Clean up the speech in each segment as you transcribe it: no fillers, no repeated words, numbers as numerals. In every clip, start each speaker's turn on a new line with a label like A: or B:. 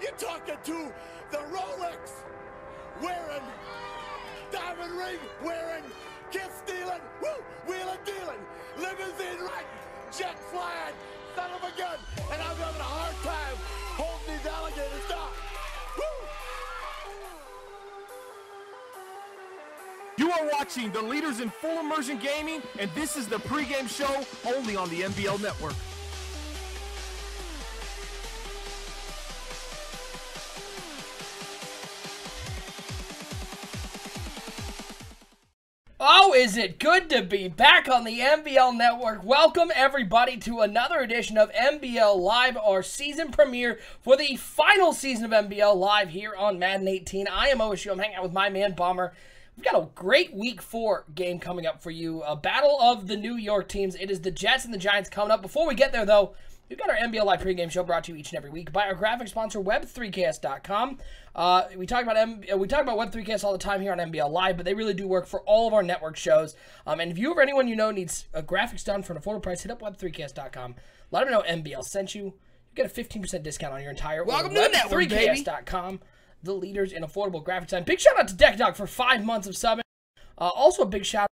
A: You're talking to the Rolex wearing, diamond ring wearing, kiss stealing, woo, wheeling dealing, limousine riding, jet flying, son of a gun, and I'm having a hard time holding these alligators down. Woo!
B: You are watching the leaders in full immersion gaming, and this is the pregame show only on the NBL Network.
C: Oh, is it good to be back on the NBL Network. Welcome, everybody, to another edition of NBL Live, our season premiere for the final season of NBL Live here on Madden 18. I am OSU. I'm hanging out with my man, Bomber. We've got a great Week 4 game coming up for you, a battle of the New York teams. It is the Jets and the Giants coming up. Before we get there, though, we've got our NBL Live pregame show brought to you each and every week by our graphic sponsor, Web3Cast.com. We talk about Web3Cast all the time here on NBL Live, but they really do work for all of our network shows. And if you or anyone you know needs graphics done for an affordable price, hit up Web3Cast.com. Let them know NBL sent you. You get a 15% discount on your entire order.
D: Welcome to the network, baby.
C: Web3Cast.com, the leaders in affordable graphics design. Big shout out to DeckDog for 5 months of subbing. Also a big shout out.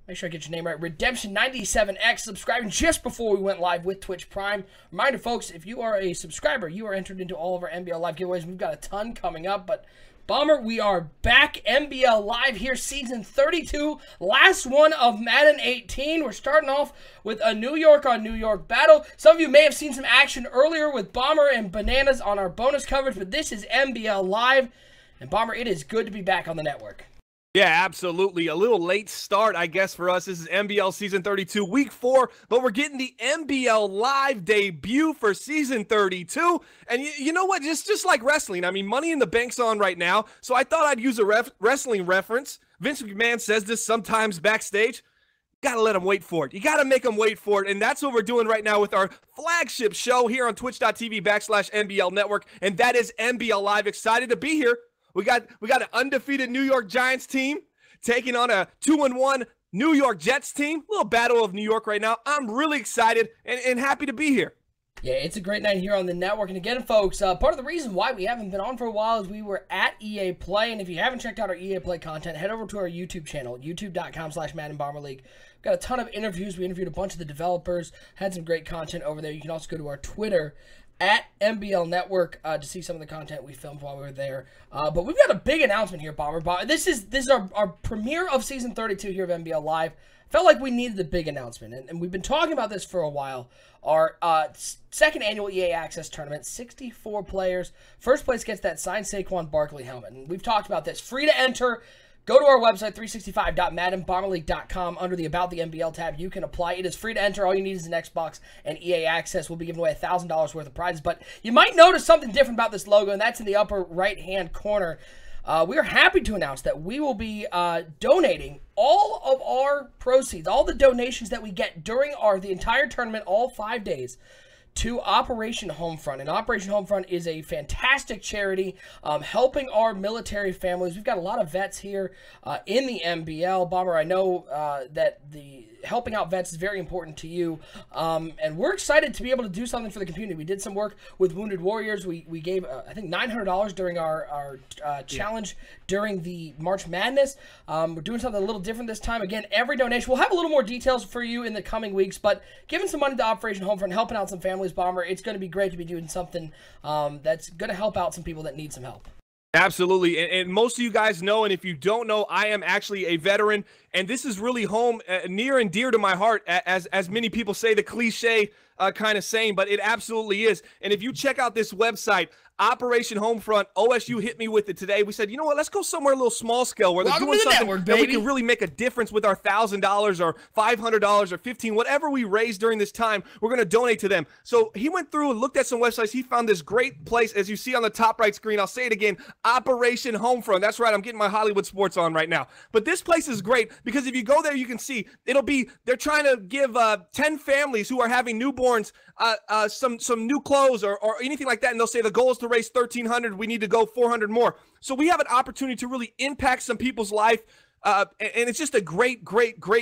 C: Make sure I get your name right. Redemption97X, subscribing just before we went live with Twitch Prime. Reminder, folks, if you are a subscriber, you are entered into all of our NBL Live giveaways. We've got a ton coming up, but Bomber, we are back. NBL Live here, season 32, last one of Madden 18. We're starting off with a New York on New York battle. Some of you may have seen some action earlier with Bomber and Bananas on our bonus coverage, but this is NBL Live. And Bomber, it is good to be back on the network.
B: Yeah, absolutely. A little late start, I guess, for us. This is NBL Season 32, Week 4, but we're getting the NBL Live debut for Season 32. And you know what? Just like wrestling, I mean, Money in the Bank's on right now, so I thought I'd use a wrestling reference. Vince McMahon says this sometimes backstage. Gotta let them wait for it. You gotta make them wait for it, and that's what we're doing right now with our flagship show here on twitch.tv/NBL Network, and that is NBL Live. Excited to be here. We got an undefeated New York Giants team taking on a 2-1 New York Jets team. A little battle of New York right now. I'm really excited and happy to be here.
C: Yeah, it's a great night here on the network. And again, folks, part of the reason why we haven't been on for a while is we were at EA Play. And if you haven't checked out our EA Play content, head over to our YouTube channel, youtube.com/MaddenBomberLeague. We've got a ton of interviews. We interviewed a bunch of the developers, had some great content over there. You can also go to our Twitter at NBL Network to see some of the content we filmed while we were there. But we've got a big announcement here, Bomber. This is our premiere of Season 32 here of NBL Live. Felt like we needed a big announcement, and we've been talking about this for a while. Our second annual EA Access Tournament, 64 players. First place gets that signed Saquon Barkley helmet, and we've talked about this. Free to enter. Go to our website, 365.maddenbomberleague.com. Under the About the NBL tab, you can apply. It is free to enter. All you need is an Xbox and EA Access. We'll be giving away $1,000 worth of prizes. But you might notice something different about this logo, and that's in the upper right-hand corner. We are happy to announce that we will be donating all of our proceeds, all the donations that we get during the entire tournament, all 5 days, to Operation Homefront. And Operation Homefront is a fantastic charity helping our military families. We've got a lot of vets here in the NBL. Bomber, I know that the helping out vets is very important to you. And we're excited to be able to do something for the community. We did some work with Wounded Warriors. We gave, I think, $900 during our challenge during the March Madness. We're doing something a little different this time. Again, every donation, we'll have a little more details for you in the coming weeks, but giving some money to Operation Homefront, helping out some families, Bomber, it's going to be great to be doing something that's going to help out some people that need some help.
B: Absolutely, and most of you guys know, and if you don't know, I am actually a veteran, and this is really home, near and dear to my heart, as many people say, the cliche kind of saying, but it absolutely is. And if you check out this website, Operation Homefront, OSU hit me with it today. We said, you know what, let's go somewhere a little small scale where they're doing something that we can really make a difference with our $1,000 or $500 or $15, whatever we raise during this time, we're going to donate to them. So he went through and looked at some websites. He found this great place, as you see on the top right screen. I'll say it again, Operation Homefront. That's right, I'm getting my Hollywood sports on right now. But this place is great because if you go there, you can see they're trying to give 10 families who are having newborns some new clothes or anything like that, and they'll say the goal is to raise $1,300. We need to go $400 more. So we have an opportunity to really impact some people's life And it's just a great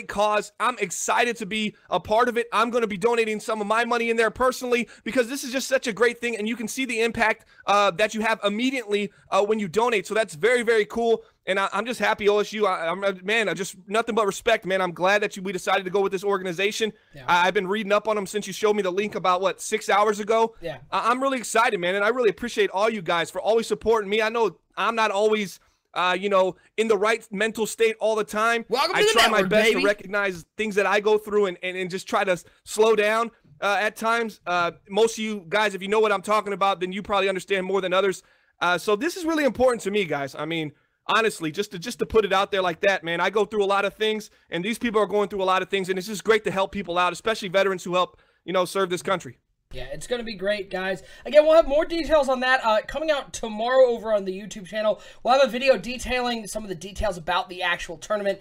B: cause. I'm excited to be a part of it. I'm going to be donating some of my money in there personally because this is just such a great thing, and you can see the impact that you have immediately when you donate. So that's very cool, and I'm just happy, OSU. Man, I just nothing but respect, man. I'm glad that we decided to go with this organization. Yeah. I've been reading up on them since you showed me the link about, 6 hours ago?
C: Yeah.
B: I'm really excited, man, and I really appreciate all you guys for always supporting me. I know I'm not always in the right mental state all the time.
C: Welcome
B: I
C: to the
B: try
C: network,
B: my best
C: baby.
B: to recognize things that I go through and just try to slow down at times. Most of you guys, if you know what I'm talking about, then you probably understand more than others. So this is really important to me, guys. I mean, honestly, just to put it out there like that, man, I go through a lot of things, and these people are going through a lot of things, and it's just great to help people out, especially veterans who help, serve this country.
C: Yeah, it's going to be great, guys. Again, we'll have more details on that coming out tomorrow over on the YouTube channel. We'll have a video detailing some of the details about the actual tournament.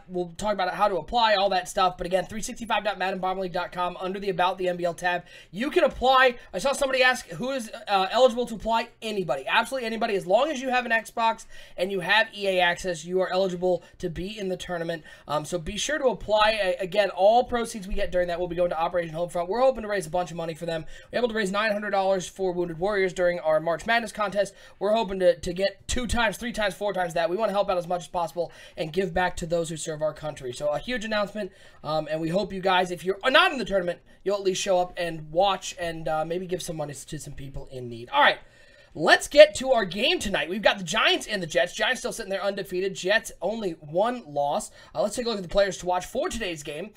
C: We'll talk about how to apply, all that stuff. But again, 365.maddenbomberleague.com under the About the NBL tab. You can apply. I saw somebody ask who is eligible to apply. Anybody. Absolutely anybody. As long as you have an Xbox and you have EA access, you are eligible to be in the tournament. So be sure to apply. Again, all proceeds we get during that will be going to Operation Homefront. We're hoping to raise a bunch of money for them. We're able to raise $900 for Wounded Warriors during our March Madness contest. We're hoping to get 2 times, 3 times, 4 times that. We want to help out as much as possible and give back to those who serve our country. So a huge announcement, and we hope you guys, if you're not in the tournament, you'll at least show up and watch and maybe give some money to some people in need. All right. Let's get to our game tonight. We've got the Giants and the Jets. Giants still sitting there undefeated. Jets only 1 loss. Let's take a look at the players to watch for today's game.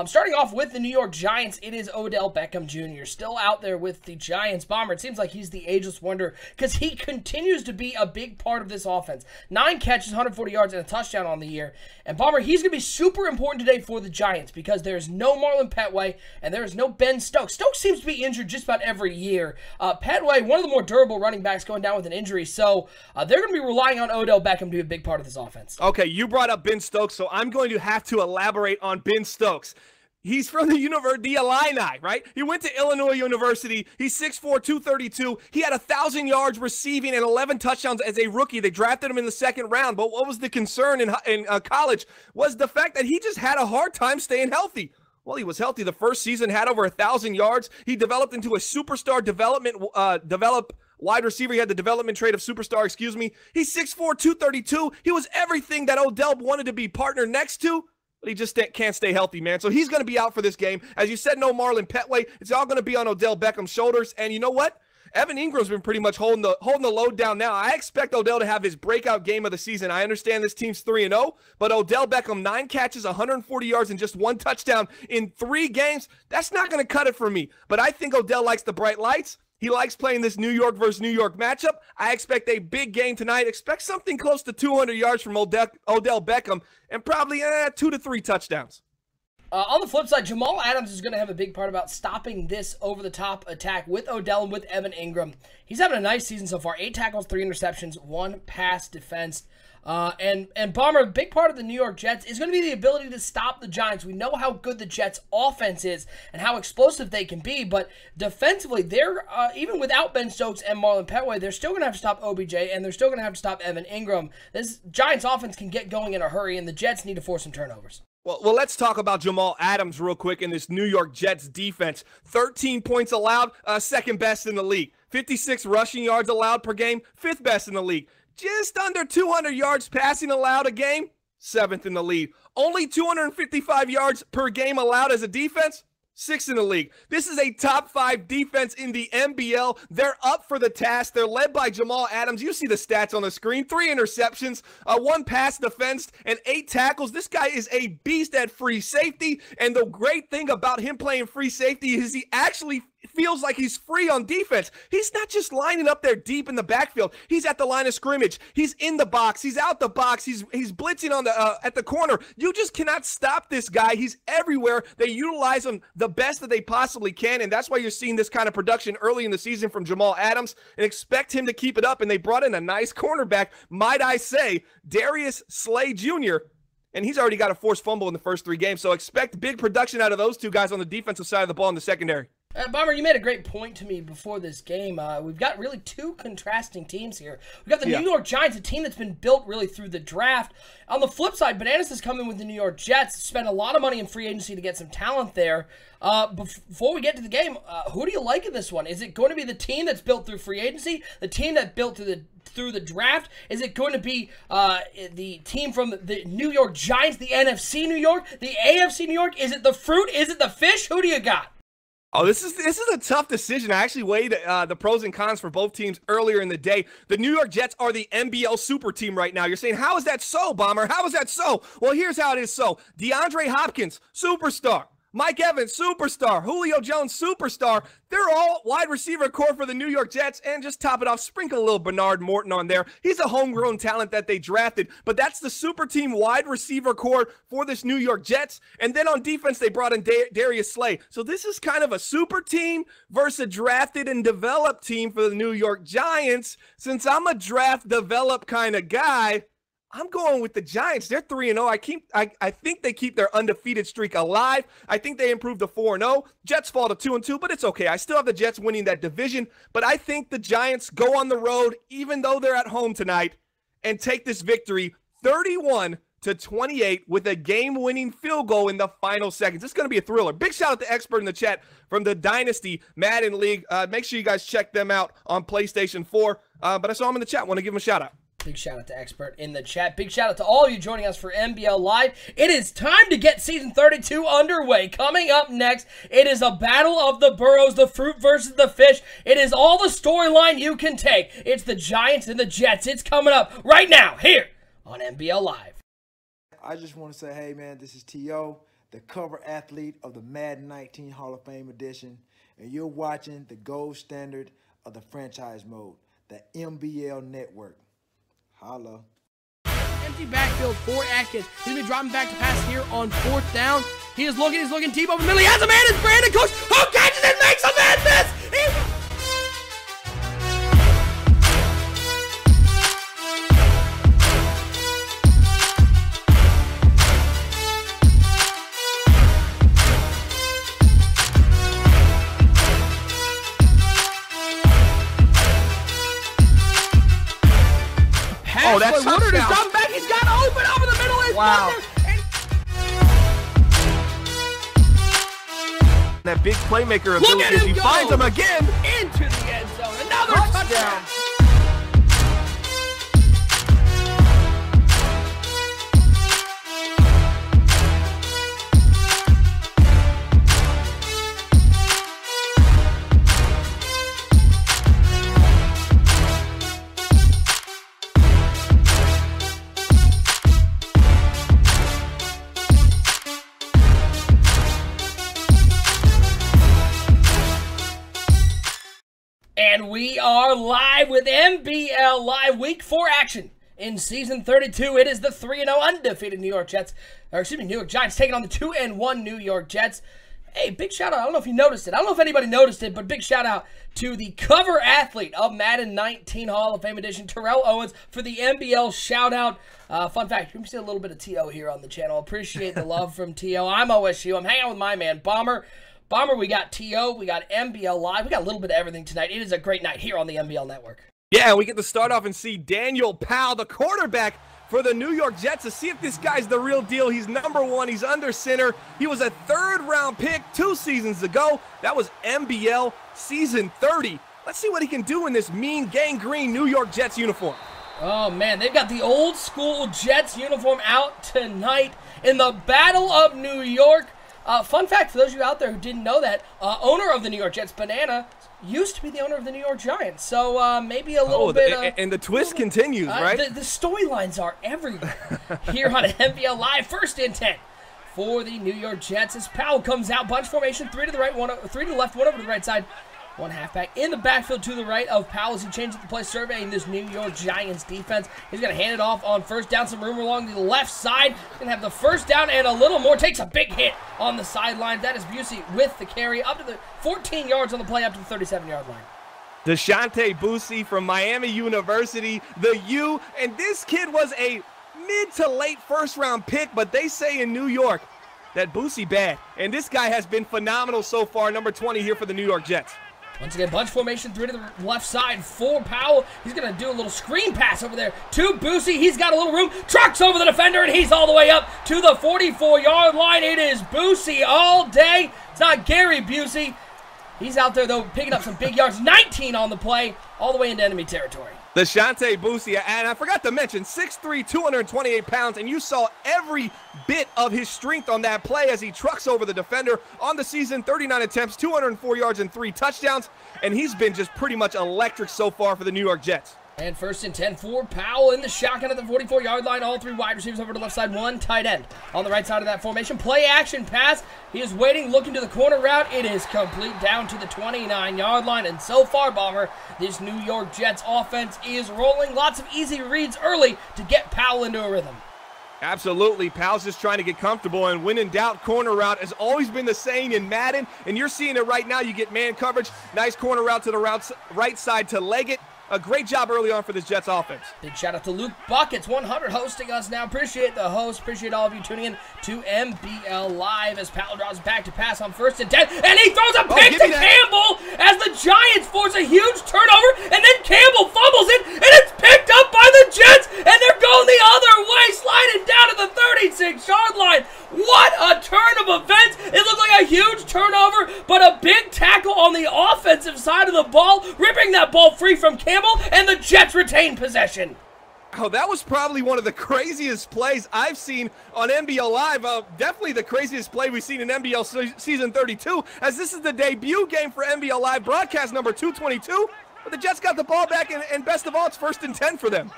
C: Starting off with the New York Giants, it is Odell Beckham Jr. Still out there with the Giants. Bomber, it seems like he's the ageless wonder because he continues to be a big part of this offense. 9 catches, 140 yards, and a touchdown on the year. And Bomber, he's going to be super important today for the Giants because there's no Marlon Petway and there's no Ben Stokes. Stokes seems to be injured just about every year. Petway, one of the more durable running backs, going down with an injury, so they're going to be relying on Odell Beckham to be a big part of this offense. Okay,
B: you brought up Ben Stokes, so I'm going to have to elaborate on Ben Stokes. He's from the Illini, right? He went to Illinois University. He's 6'4", 232. He had 1,000 yards receiving and 11 touchdowns as a rookie. They drafted him in the 2nd round, but what was the concern in college was the fact that he just had a hard time staying healthy. Well, he was healthy the first season, had over 1,000 yards. He developed into a superstar wide receiver. He had the development trait of superstar, He's 6'4", 232. He was everything that Odell wanted to be partner next to, but he just can't stay healthy, man. So he's going to be out for this game. As you said, no Marlon Petway. It's all going to be on Odell Beckham's shoulders. And you know what? Evan Ingram's been pretty much holding the load down now. I expect Odell to have his breakout game of the season. I understand this team's 3-0, but Odell Beckham, 9 catches, 140 yards, and just 1 touchdown in 3 games. That's not going to cut it for me. But I think Odell likes the bright lights. He likes playing this New York versus New York matchup. I expect a big game tonight. Expect something close to 200 yards from Odell Beckham and probably 2 to 3 touchdowns.
C: On the flip side, Jamal Adams is going to have a big part about stopping this over-the-top attack with Odell and with Evan Ingram. He's having a nice season so far. 8 tackles, 3 interceptions, 1 pass defense. And Bomber, a big part of the New York Jets is going to be the ability to stop the Giants. We know how good the Jets' offense is and how explosive they can be, but defensively, they're even without Ben Stokes and Marlon Petway, they're still going to have to stop OBJ, and they're still going to have to stop Evan Ingram. This Giants' offense can get going in a hurry, and the Jets need to force some turnovers.
B: Well, let's talk about Jamal Adams real quick in this New York Jets defense. 13 points allowed, 2nd best in the league. 56 rushing yards allowed per game, 5th best in the league. Just under 200 yards passing allowed a game, 7th in the league. Only 255 yards per game allowed as a defense, 6th in the league. This is a top 5 defense in the NBL. They're up for the task. They're led by Jamal Adams. You see the stats on the screen. 3 interceptions, 1 pass defense, and 8 tackles. This guy is a beast at free safety, and the great thing about him playing free safety is he actually feels like he's free on defense. He's not just lining up there deep in the backfield. He's at the line of scrimmage. He's in the box. He's out the box. He's blitzing on the at the corner. You just cannot stop this guy. He's everywhere. They utilize him the best that they possibly can, and that's why you're seeing this kind of production early in the season from Jamal Adams, and expect him to keep it up. And they brought in a nice cornerback, might I say, Darius Slay Jr., and he's already got a forced fumble in the first 3 games. So expect big production out of those 2 guys on the defensive side of the ball in the secondary.
C: Bomber, you made a great point to me before this game. We've got really two contrasting teams here. We've got the New York Giants, a team that's been built really through the draft. On the flip side, Bananas has come in with the New York Jets, spent a lot of money in free agency to get some talent there. Before we get to the game, who do you like in this one? Is it going to be the team that's built through free agency, the team that built through the draft? Is it going to be the team from the New York Giants, the NFC New York, the AFC New York? Is it the fruit? Is it the fish? Who do you got?
B: Oh, this is a tough decision. I actually weighed the pros and cons for both teams earlier in the day. The New York Jets are the NBL super team right now. You're saying, how is that so, Bomber? How is that so? Well, here's how it is so. DeAndre Hopkins, superstar. Mike Evans, superstar. Julio Jones, superstar. They're all wide receiver core for the New York Jets. And just top it off, sprinkle a little Bernard Morton on there. He's a homegrown talent that they drafted. But that's the super team wide receiver core for this New York Jets. And then on defense, they brought in Darius Slay. So this is kind of a super team versus a drafted and developed team for the New York Giants. Since I'm a draft develop kind of guy, I'm going with the Giants. They're 3-0. I think they keep their undefeated streak alive. I think they improve to 4-0. Jets fall to 2-2, but it's okay. I still have the Jets winning that division, but I think the Giants go on the road, even though they're at home tonight, and take this victory 31-28 with a game-winning field goal in the final seconds. It's going to be a thriller. Big shout out to Expert in the chat from the Dynasty Madden League. Make sure you guys check them out on PlayStation 4. But I saw him in the chat. Want to give him a shout out.
C: Big shout out to Expert in the chat. Big shout out to all of you joining us for NBL Live. It is time to get season 32 underway. Coming up next, it is a battle of the boroughs, the fruit versus the fish. It is all the storyline you can take. It's the Giants and the Jets. It's coming up right now here on NBL Live.
D: I just want to say, hey man, this is T.O., the cover athlete of the Madden 19 Hall of Fame edition, and you're watching the gold standard of the franchise mode, the NBL Network. Holla.
C: Empty backfield for Atkins. He's been dropping back to pass here on 4th down. He is looking, deep over the middle. He has a man. It's Brandon Cooks. Who catches it, makes a man miss.
B: Oh, that's
C: Woodard is dropping back. He's got open over the middle.
B: Wow. That big playmaker ability as he finds him again.
C: Into the end zone. Another touchdown. And we are live with NBL Live Week 4 action in Season 32. It is the 3-0 undefeated New York Giants taking on the 2-1 New York Jets. Hey, big shout out. I don't know if you noticed it. I don't know if anybody noticed it, but big shout out to the cover athlete of Madden 19 Hall of Fame edition, Terrell Owens, for the NBL shout out. Fun fact, we see a little bit of T.O. here on the channel. Appreciate the love from T.O. I'm OSU. I'm hanging out with my man, Bomber. Bomber, we got T.O., we got NBL Live. We got a little bit of everything tonight. It is a great night here on the NBL Network.
B: Yeah, we get to start off and see Daniel Powell, the quarterback for the New York Jets, to see if this guy's the real deal. He's #1. He's under center. He was a 3rd-round pick 2 seasons ago. That was NBL Season 30. Let's see what he can do in this mean gangrene New York Jets uniform.
C: Oh, man, they've got the old school Jets uniform out tonight in the Battle of New York. Fun fact, for those of you out there who didn't know that, owner of the New York Jets, Banana, used to be the owner of the New York Giants. So maybe a little bit.
B: And the twist continues, right?
C: The storylines are everywhere here on NBL Live. 1st and 10 for the New York Jets as Powell comes out. Bunch formation, 3 to the right, 3 to the left, 1 over to the right side. 1 halfback in the backfield to the right of Powell as he changes the play, surveying this New York Giants defense. He's going to hand it off on 1st down. Some room along the left side. Going to have the 1st down and a little more. Takes a big hit on the sideline. That is Busey with the carry up to the 14 yards on the play, up to the 37-yard line.
B: Deshante Busey from Miami University, the U. And this kid was a mid to late 1st-round pick, but they say in New York, that Boosie bad. And this guy has been phenomenal so far, number 20 here for the New York Jets.
C: Once again, bunch formation, 3 to the left side for Powell. He's going to do a little screen pass over there to Boosie. He's got a little room, trucks over the defender, and he's all the way up to the 44-yard line. It is Boosie all day. It's not Gary Busey. He's out there, though, picking up some big yards. 19 on the play, all the way into enemy territory.
B: Lashonte Boosie, and I forgot to mention, 6'3", 228 pounds, and you saw every bit of his strength on that play as he trucks over the defender. On the season, 39 attempts, 204 yards, and 3 touchdowns, and he's been just pretty much electric so far for the New York Jets.
C: And 1st and 10 for Powell in the shotgun at the 44-yard line. All 3 wide receivers over to the left side, 1 tight end. On the right side of that formation, play action pass. He is waiting, looking to the corner route. It is complete down to the 29-yard line. And so far, Bomber, this New York Jets offense is rolling. Lots of easy reads early to get Powell into a rhythm.
B: Absolutely. Powell's just trying to get comfortable, and when in doubt, corner route has always been the saying in Madden, and you're seeing it right now. You get man coverage, nice corner route to the right side to Leggett. A great job early on for this Jets offense.
C: Big shout out to Luke Buckets, 100 hosting us now. Appreciate the host. Appreciate all of you tuning in to MBL Live as Powell draws back to pass on 1st and 10. And he throws a pick to Campbell as the Giants force a huge turnover. And then Campbell fumbles it. And it's picked up by the Jets. And they're going the other way, sliding down to the 36-yard line. What a turn of events. It looked like a huge turnover, but a big tackle on the offensive side of the ball, ripping that ball free from Campbell, and the Jets retain possession.
B: Oh, that was probably one of the craziest plays I've seen on NBL Live. Definitely the craziest play we've seen in NBL Season 32, as this is the debut game for NBL Live, broadcast number 222. But the Jets got the ball back, and best of all, it's 1st and 10 for them.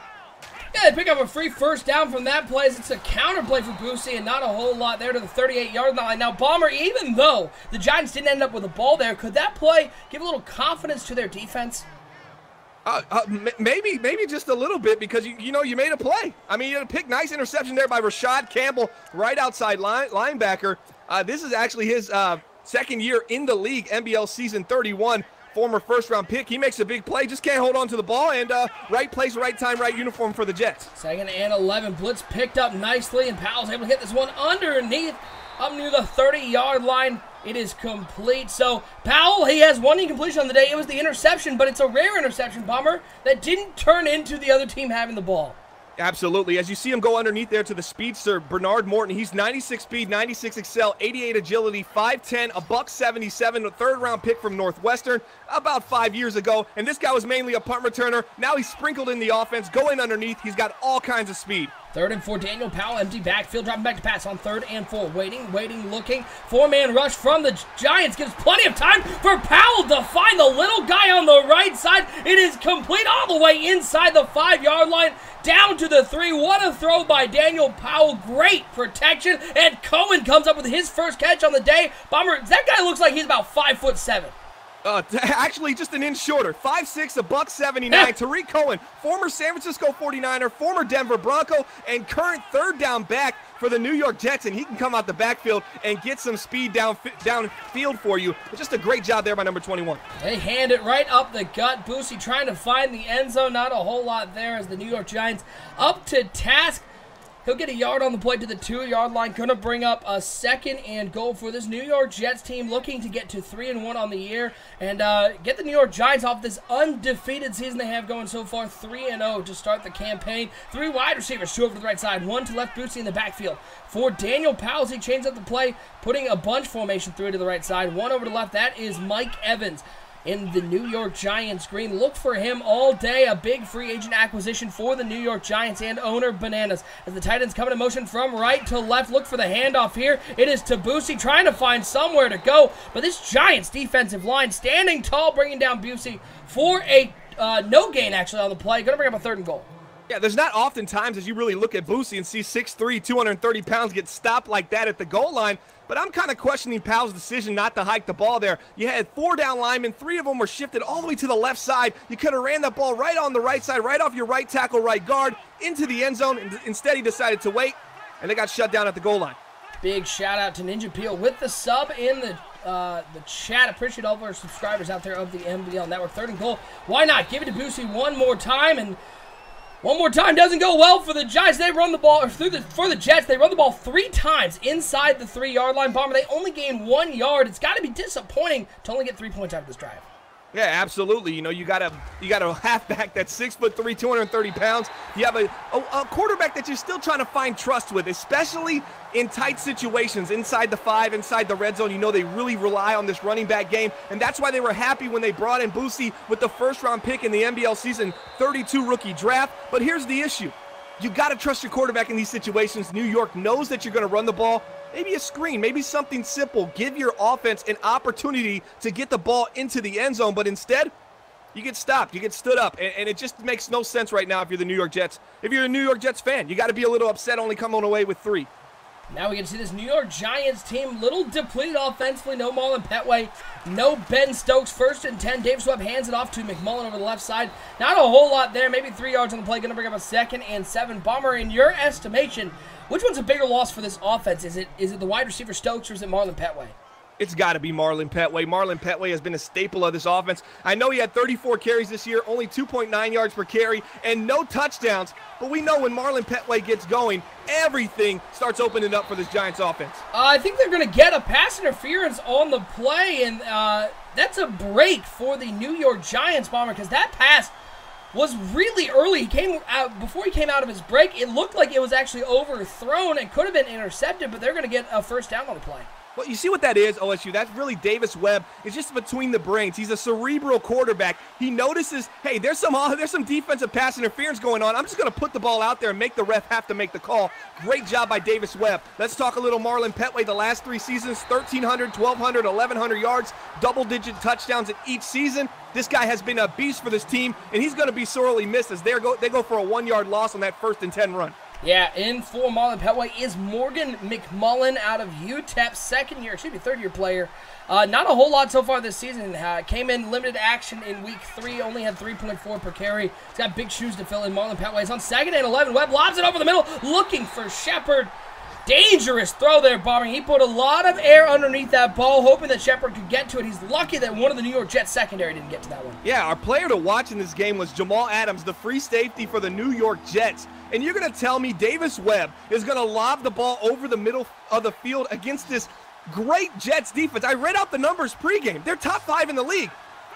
C: Yeah, they pick up a free 1st down from that play. It's a counter play for Boosie, and not a whole lot there to the 38-yard line. Now, Bomber, even though the Giants didn't end up with the ball there, could that play give a little confidence to their defense?
B: Maybe just a little bit, because you know you made a play. I mean, you had a pick, nice interception there by Rashad Campbell, right outside linebacker. This is actually his 2nd year in the league, NBL Season 31. Former 1st-round pick. He makes a big play, just can't hold on to the ball, and right place, right time, right uniform for the Jets.
C: 2nd and 11. Blitz picked up nicely, and Powell's able to hit this one underneath, up near the 30-yard line. It is complete. So Powell, he has 1 incompletion on the day. It was the interception, but it's a rare interception, Bomber, that didn't turn into the other team having the ball.
B: Absolutely. As you see him go underneath there to the speedster, Bernard Morton. He's 96 speed, 96 excel, 88 agility, 5'10", a $177, a 3rd-round pick from Northwestern about 5 years ago. And this guy was mainly a punt returner. Now he's sprinkled in the offense, going underneath. He's got all kinds of speed.
C: 3rd and 4, Daniel Powell, empty backfield, dropping back to pass on 3rd and 4. Waiting, looking. 4-man rush from the Giants gives plenty of time for Powell to find the little guy on the right side. It is complete all the way inside the 5-yard line, down to the 3. What a throw by Daniel Powell. Great protection, and Cohen comes up with his 1st catch on the day. Bomber, that guy looks like he's about 5'7".
B: Actually, just an inch shorter. 5'6", a $179. Tariq Cohen, former San Francisco 49er, former Denver Bronco, and current 3rd down back for the New York Jets, and he can come out the backfield and get some speed downfield for you. But just a great job there by number 21.
C: They hand it right up the gut. Boosie trying to find the end zone. Not a whole lot there as the New York Giants up to task. He'll get a yard on the play to the 2-yard line. Going to bring up a 2nd and goal for this New York Jets team, looking to get to 3-1 on the year and get the New York Giants off this undefeated season they have going so far, 3-0 to start the campaign. 3 wide receivers, 2 over to the right side, 1 to left, Boosie in the backfield. For Daniel Powell, he changed up the play, putting a bunch formation 3 to the right side, 1 over to the left. That is Mike Evans in the New York Giants green. Look for him all day. A big free agent acquisition for the New York Giants and owner Bananas. As the tight ends coming in motion from right to left. Look for the handoff here. It is to Boosie trying to find somewhere to go. But this Giants defensive line standing tall, bringing down Boosie for a no gain actually on the play. Going to bring up a 3rd and goal.
B: Yeah, there's not often times as you really look at Boosie and see 6'3", 230 pounds get stopped like that at the goal line. But I'm kind of questioning Powell's decision not to hike the ball there. You had 4 down linemen. 3 of them were shifted all the way to the left side. You could have ran that ball right on the right side, right off your right tackle, right guard, into the end zone. Instead, he decided to wait, and they got shut down at the goal line.
C: Big shout out to Ninja Peel with the sub in the chat. Appreciate all of our subscribers out there of the MBL Network. 3rd and goal. Why not? Give it to Boosie one more time, and One more time doesn't go well for the Giants. They run the ball, or for the Jets, they run the ball 3 times inside the 3-yard line. Bomber, they only gain 1 yard. It's got to be disappointing to only get 3 points out of this drive.
B: Yeah, absolutely. You know, you got a halfback that's 6'3", 230 pounds. You have a quarterback that you're still trying to find trust with, especially in tight situations, inside the 5, inside the red zone. You know they really rely on this running back game, and that's why they were happy when they brought in Boosie with the first-round pick in the NBL season 32 rookie draft. But here's the issue. You got to trust your quarterback in these situations. New York knows that you're going to run the ball. Maybe a screen, maybe something simple. Give your offense an opportunity to get the ball into the end zone, but instead, you get stopped, you get stood up, and it just makes no sense right now if you're the New York Jets. If you're a New York Jets fan, you got to be a little upset only coming away with 3.
C: Now we can see this New York Giants team, little depleted offensively. No Marlon Petway, no Ben Stokes. 1st and 10. Davis Webb hands it off to McMullen over the left side. Not a whole lot there. Maybe 3 yards on the play. Going to bring up a 2nd and 7. Bomber, in your estimation, which one's a bigger loss for this offense? Is it the wide receiver Stokes or is it Marlon Petway?
B: It's got to be Marlon Petway. Marlon Petway has been a staple of this offense. I know he had 34 carries this year, only 2.9 yards per carry, and no touchdowns. But we know when Marlon Petway gets going, everything starts opening up for this Giants offense.
C: I think they're going to get a pass interference on the play, and that's a break for the New York Giants, Bomber, because that pass was really early. He came out before he came out of his break. It looked like it was actually overthrown and could have been intercepted, but they're going to get a first down on the play.
B: Well, you see what that is, OSU? That's really Davis Webb. It's just between the brains. He's a cerebral quarterback. He notices, hey, there's some defensive pass interference going on. I'm just going to put the ball out there and make the ref have to make the call. Great job by Davis Webb. Let's talk a little Marlon Petway. The last 3 seasons, 1,300, 1,200, 1,100 yards, double-digit touchdowns in each season. This guy has been a beast for this team, and he's going to be sorely missed as they go for a 1-yard loss on that 1st and 10 run.
C: Yeah, in for Marlon Petway is Morgan McMullen out of UTEP, third-year player. Not a whole lot so far this season. Came in limited action in week 3, only had 3.4 per carry. He's got big shoes to fill in. Marlon Petway is on 2nd and 11. Webb lobs it over the middle, looking for Shepard. Dangerous throw there, Bomber. He put a lot of air underneath that ball, hoping that Shepard could get to it. He's lucky that one of the New York Jets secondary didn't get to that one.
B: Yeah, our player to watch in this game was Jamal Adams, the free safety for the New York Jets. And you're going to tell me Davis Webb is going to lob the ball over the middle of the field against this great Jets defense. I read out the numbers pregame. They're top 5 in the league.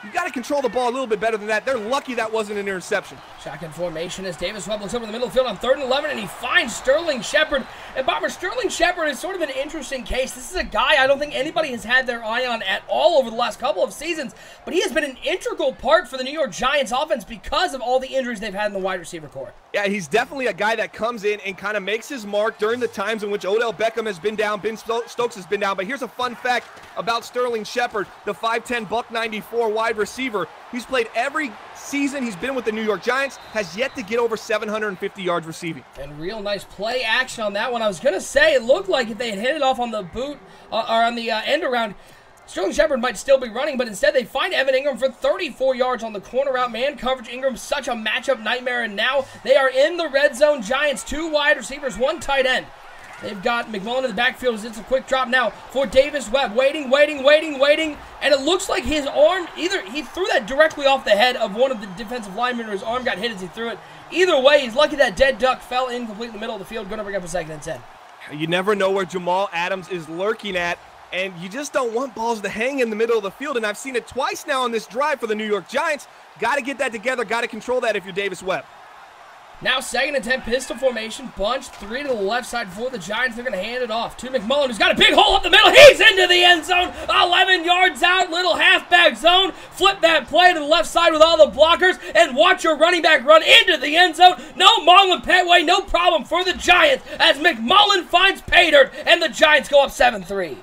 B: You got to control the ball a little bit better than that. They're lucky that wasn't an interception.
C: Shotgun formation as Davis Webb looks over the middle of the field on 3rd and 11, and he finds Sterling Shepard. And Bomber, Sterling Shepard is sort of an interesting case. This is a guy I don't think anybody has had their eye on at all over the last couple of seasons, but he has been an integral part for the New York Giants offense because of all the injuries they've had in the wide receiver corps.
B: Yeah, he's definitely a guy that comes in and kind of makes his mark during the times in which Odell Beckham has been down, Ben Stokes has been down. But here's a fun fact about Sterling Shepard, the 5'10", buck 94 wide receiver. He's played every season he's been with the New York Giants, has yet to get over 750 yards receiving.
C: And real nice play action on that one. I was going to say it looked like if they had hit it off on the boot or on the end around, Sterling Shepard might still be running, but instead they find Evan Ingram for 34 yards on the corner route. Man coverage, Ingram's such a matchup nightmare, and now they are in the red zone. Giants, 2 wide receivers, 1 tight end. They've got McMullen in the backfield as it's a quick drop now for Davis Webb. Waiting, and it looks like his arm, either he threw that directly off the head of one of the defensive linemen or his arm got hit as he threw it. Either way, he's lucky that dead duck fell incomplete in the middle of the field. Going to bring up a 2nd and 10.
B: You never know where Jamal Adams is lurking at. And you just don't want balls to hang in the middle of the field. And I've seen it twice now on this drive for the New York Giants. Got to get that together. Got to control that if you're Davis Webb.
C: Now 2nd and 10, pistol formation. Bunch 3 to the left side for the Giants. They're going to hand it off to McMullen, who's got a big hole up the middle. He's into the end zone. 11 yards out. Little halfback zone. Flip that play to the left side with all the blockers. And watch your running back run into the end zone. No Marlon Petway. No problem for the Giants as McMullen finds pay dirt. And the Giants go up 7-3.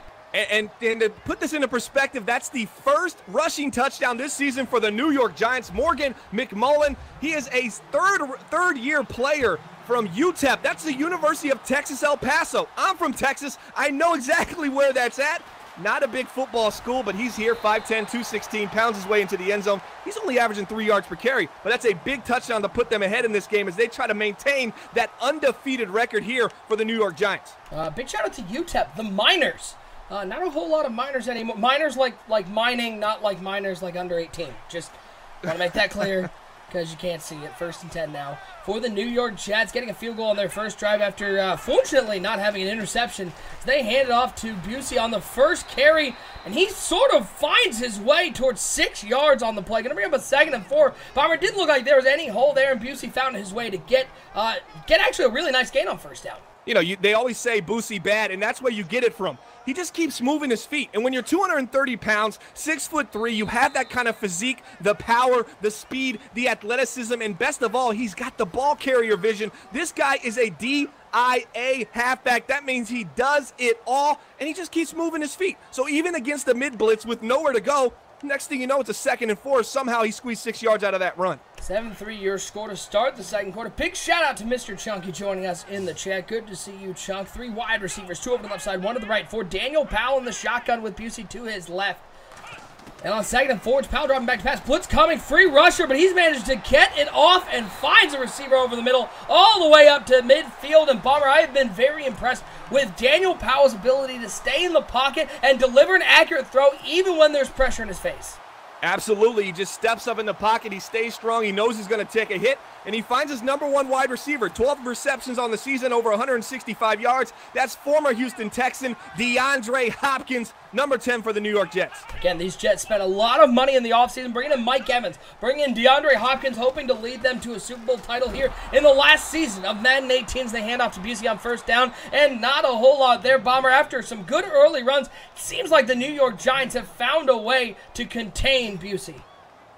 B: And to put this into perspective, that's the first rushing touchdown this season for the New York Giants. Morgan McMullen, he is a third-year player from UTEP. That's the University of Texas El Paso. I'm from Texas. I know exactly where that's at. Not a big football school, but he's here, 5'10", 216, pounds his way into the end zone. He's only averaging 3 yards per carry, but that's a big touchdown to put them ahead in this game as they try to maintain that undefeated record here for the New York Giants.
C: Big shout out to UTEP, the Miners. Not a whole lot of minors anymore. Minors like mining, not like minors like under 18. Just want to make that clear. because you can't see it. 1st and 10 now for the New York Jets, getting a field goal on their first drive after, fortunately, not having an interception. So they hand it off to Busey on the first carry, and he sort of finds his way towards 6 yards on the play. Going to bring up a 2nd and 4. Bomber, didn't look like there was any hole there, and Busey found his way to get actually a really nice gain on 1st down.
B: You know, they always say Busey bad, and that's where you get it from. He just keeps moving his feet. And when you're 230 pounds, 6'3", you have that kind of physique, the power, the speed, the athleticism, and best of all, he's got the ball carrier vision. This guy is a DIA halfback. That means he does it all, and he just keeps moving his feet. So even against the mid-blitz with nowhere to go, next thing you know, it's a 2nd and 4. Somehow he squeezed 6 yards out of that run.
C: 7-3 your score to start the 2nd quarter. Big shout out to Mr. Chunky joining us in the chat. Good to see you, Chunk. 3 wide receivers, 2 over the left side, 1 to the right for Daniel Powell in the shotgun with Busey to his left. And on 2nd and 4, it's Powell dropping back to pass. Blitz coming, free rusher, but he's managed to get it off and finds a receiver over the middle all the way up to midfield. And Bomber, I have been very impressed with Daniel Powell's ability to stay in the pocket and deliver an accurate throw even when there's pressure in his face.
B: Absolutely. He just steps up in the pocket. He stays strong. He knows he's going to take a hit, and he finds his #1 wide receiver. 12 receptions on the season, over 165 yards. That's former Houston Texan DeAndre Hopkins, number 10 for the New York Jets.
C: Again, these Jets spent a lot of money in the offseason, bringing in Mike Evans, bringing in DeAndre Hopkins, hoping to lead them to a Super Bowl title here in the last season of Madden 18. They hand off to Busey on 1st down, and not a whole lot there, Bomber. After some good early runs, it seems like the New York Giants have found a way to contain Busey.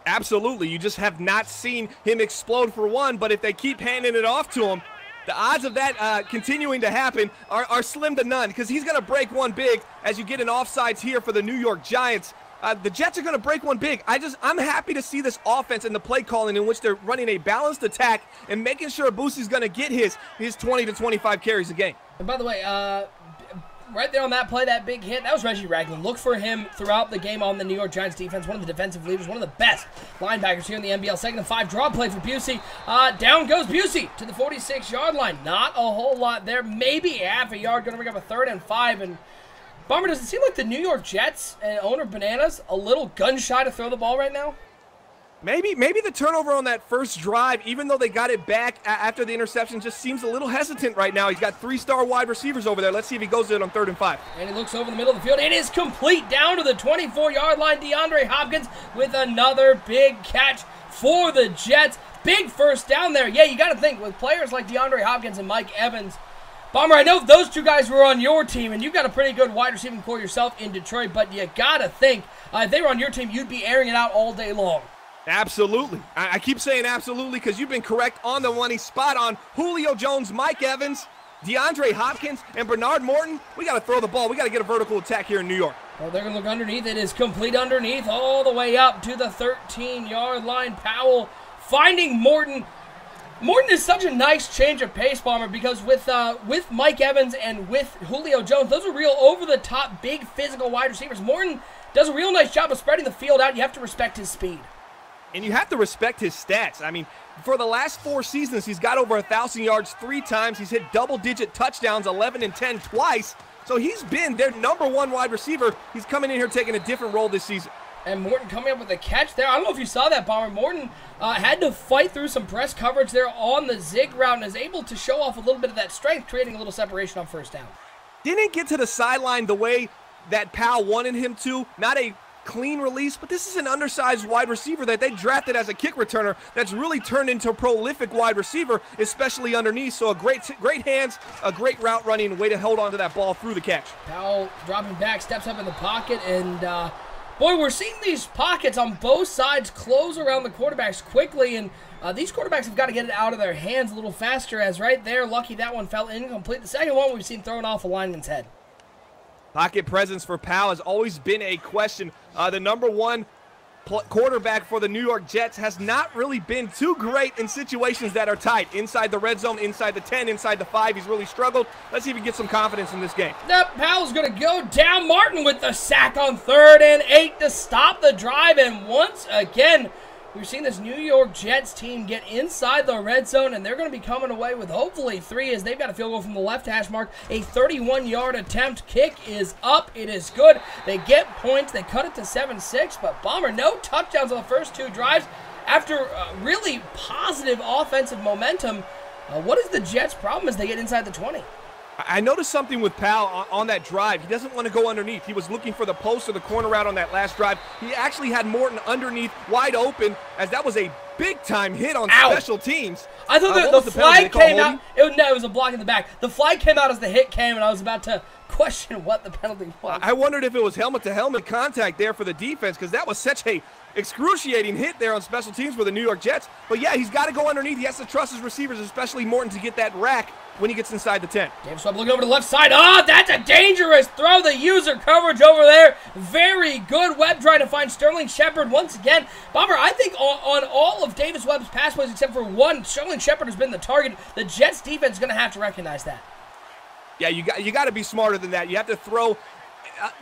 B: Absolutely. You just have not seen him explode for one, but if they keep handing it off to him, the odds of that continuing to happen are slim to none, because he's going to break one big as you get an offsides here for the New York Giants. The Jets are going to break one big. I'm happy to see this offense and the play calling in which they're running a balanced attack and making sure Busey's going to get his 20 to 25 carries a game.
C: And by the way, right there on that play, that big hit, that was Reggie Ragland. Look for him throughout the game on the New York Giants defense. One of the defensive leaders, one of the best linebackers here in the NBL. 2nd and 5, draw play for Busey. Down goes Busey to the 46-yard line. Not a whole lot there. Maybe half a yard. Going to bring up a 3rd and 5. And Bomber, does it seem like the New York Jets and owner Bananas a little gun-shy to throw the ball right now?
B: Maybe the turnover on that first drive, even though they got it back after the interception, just seems a little hesitant right now. He's got 3-star wide receivers over there. Let's see if he goes to it on 3rd and 5.
C: And he looks over the middle of the field. It is complete down to the 24-yard line. DeAndre Hopkins with another big catch for the Jets. Big 1st down there. Yeah, you got to think, with players like DeAndre Hopkins and Mike Evans. Bomber, I know those 2 guys were on your team, and you've got a pretty good wide receiving core yourself in Detroit, but you got to think, if they were on your team, you'd be airing it out all day long.
B: Absolutely. I keep saying absolutely because you've been correct on the money. Spot on. Julio Jones, Mike Evans, DeAndre Hopkins, and Bernard Morton. We got to throw the ball. We got to get a vertical attack here in New York.
C: Well, they're going to look underneath. It is complete underneath all the way up to the 13-yard line. Powell finding Morton. Morton is such a nice change of pace, Bomber, because with Mike Evans and with Julio Jones, those are real over-the-top, big physical wide receivers. Morton does a real nice job of spreading the field out. You have to respect his speed.
B: And you have to respect his stats. I mean, for the last 4 seasons, he's got over 1,000 yards 3 times. He's hit double-digit touchdowns, 11 and 10 twice. So he's been their #1 wide receiver. He's coming in here taking a different role this season.
C: And Morton coming up with a catch there. I don't know if you saw that, Bomber. Morton had to fight through some press coverage there on the zig route and is able to show off a little bit of that strength, creating a little separation on 1st down.
B: Didn't get to the sideline the way that Powell wanted him to. Not a clean release, but this is an undersized wide receiver that they drafted as a kick returner that's really turned into a prolific wide receiver, especially underneath. So a great hands, a great route running, way to hold on to that ball through the catch.
C: Powell dropping back, steps up in the pocket, and boy, we're seeing these pockets on both sides close around the quarterbacks quickly, and these quarterbacks have got to get it out of their hands a little faster, as right there, lucky that one fell incomplete. The second one we've seen thrown off a lineman's head.
B: Pocket presence for Powell has always been a question. The #1 quarterback for the New York Jets has not really been too great in situations that are tight. Inside the red zone, inside the 10, inside the 5, he's really struggled. Let's see if he gets some confidence in this game.
C: Nope, Powell's going to go down. Martin with the sack on 3rd and 8 to stop the drive. And once again, we've seen this New York Jets team get inside the red zone, and they're going to be coming away with hopefully 3 as they've got a field goal from the left hash mark. A 31-yard attempt. Kick is up. It is good. They get points. They cut it to 7-6, but Bomber, no touchdowns on the first 2 drives. after really positive offensive momentum, what is the Jets' problem as they get inside the 20?
B: I noticed something with Powell on that drive. He doesn't want to go underneath. He was looking for the post or the corner route on that last drive. He actually had Morton underneath, wide open, as that was a big-time hit on special teams.
C: I thought the flag came out. It was a block in the back. The flag came out as the hit came, and I was about to question what the penalty was.
B: I wondered if it was helmet-to-helmet contact there for the defense, because that was such a excruciating hit there on special teams for the New York Jets. But yeah, he's got to go underneath. He has to trust his receivers, especially Morton, to get that rack when he gets inside the 10.
C: Davis Webb looking over to the left side. Oh, that's a dangerous throw. The user coverage over there. Very good. Webb trying to find Sterling Shepard once again. Bomber, I think on all of Davis Webb's pass plays except for one, Sterling Shepard has been the target. The Jets defense is going to have to recognize that.
B: Yeah, you got to be smarter than that. You have to throw,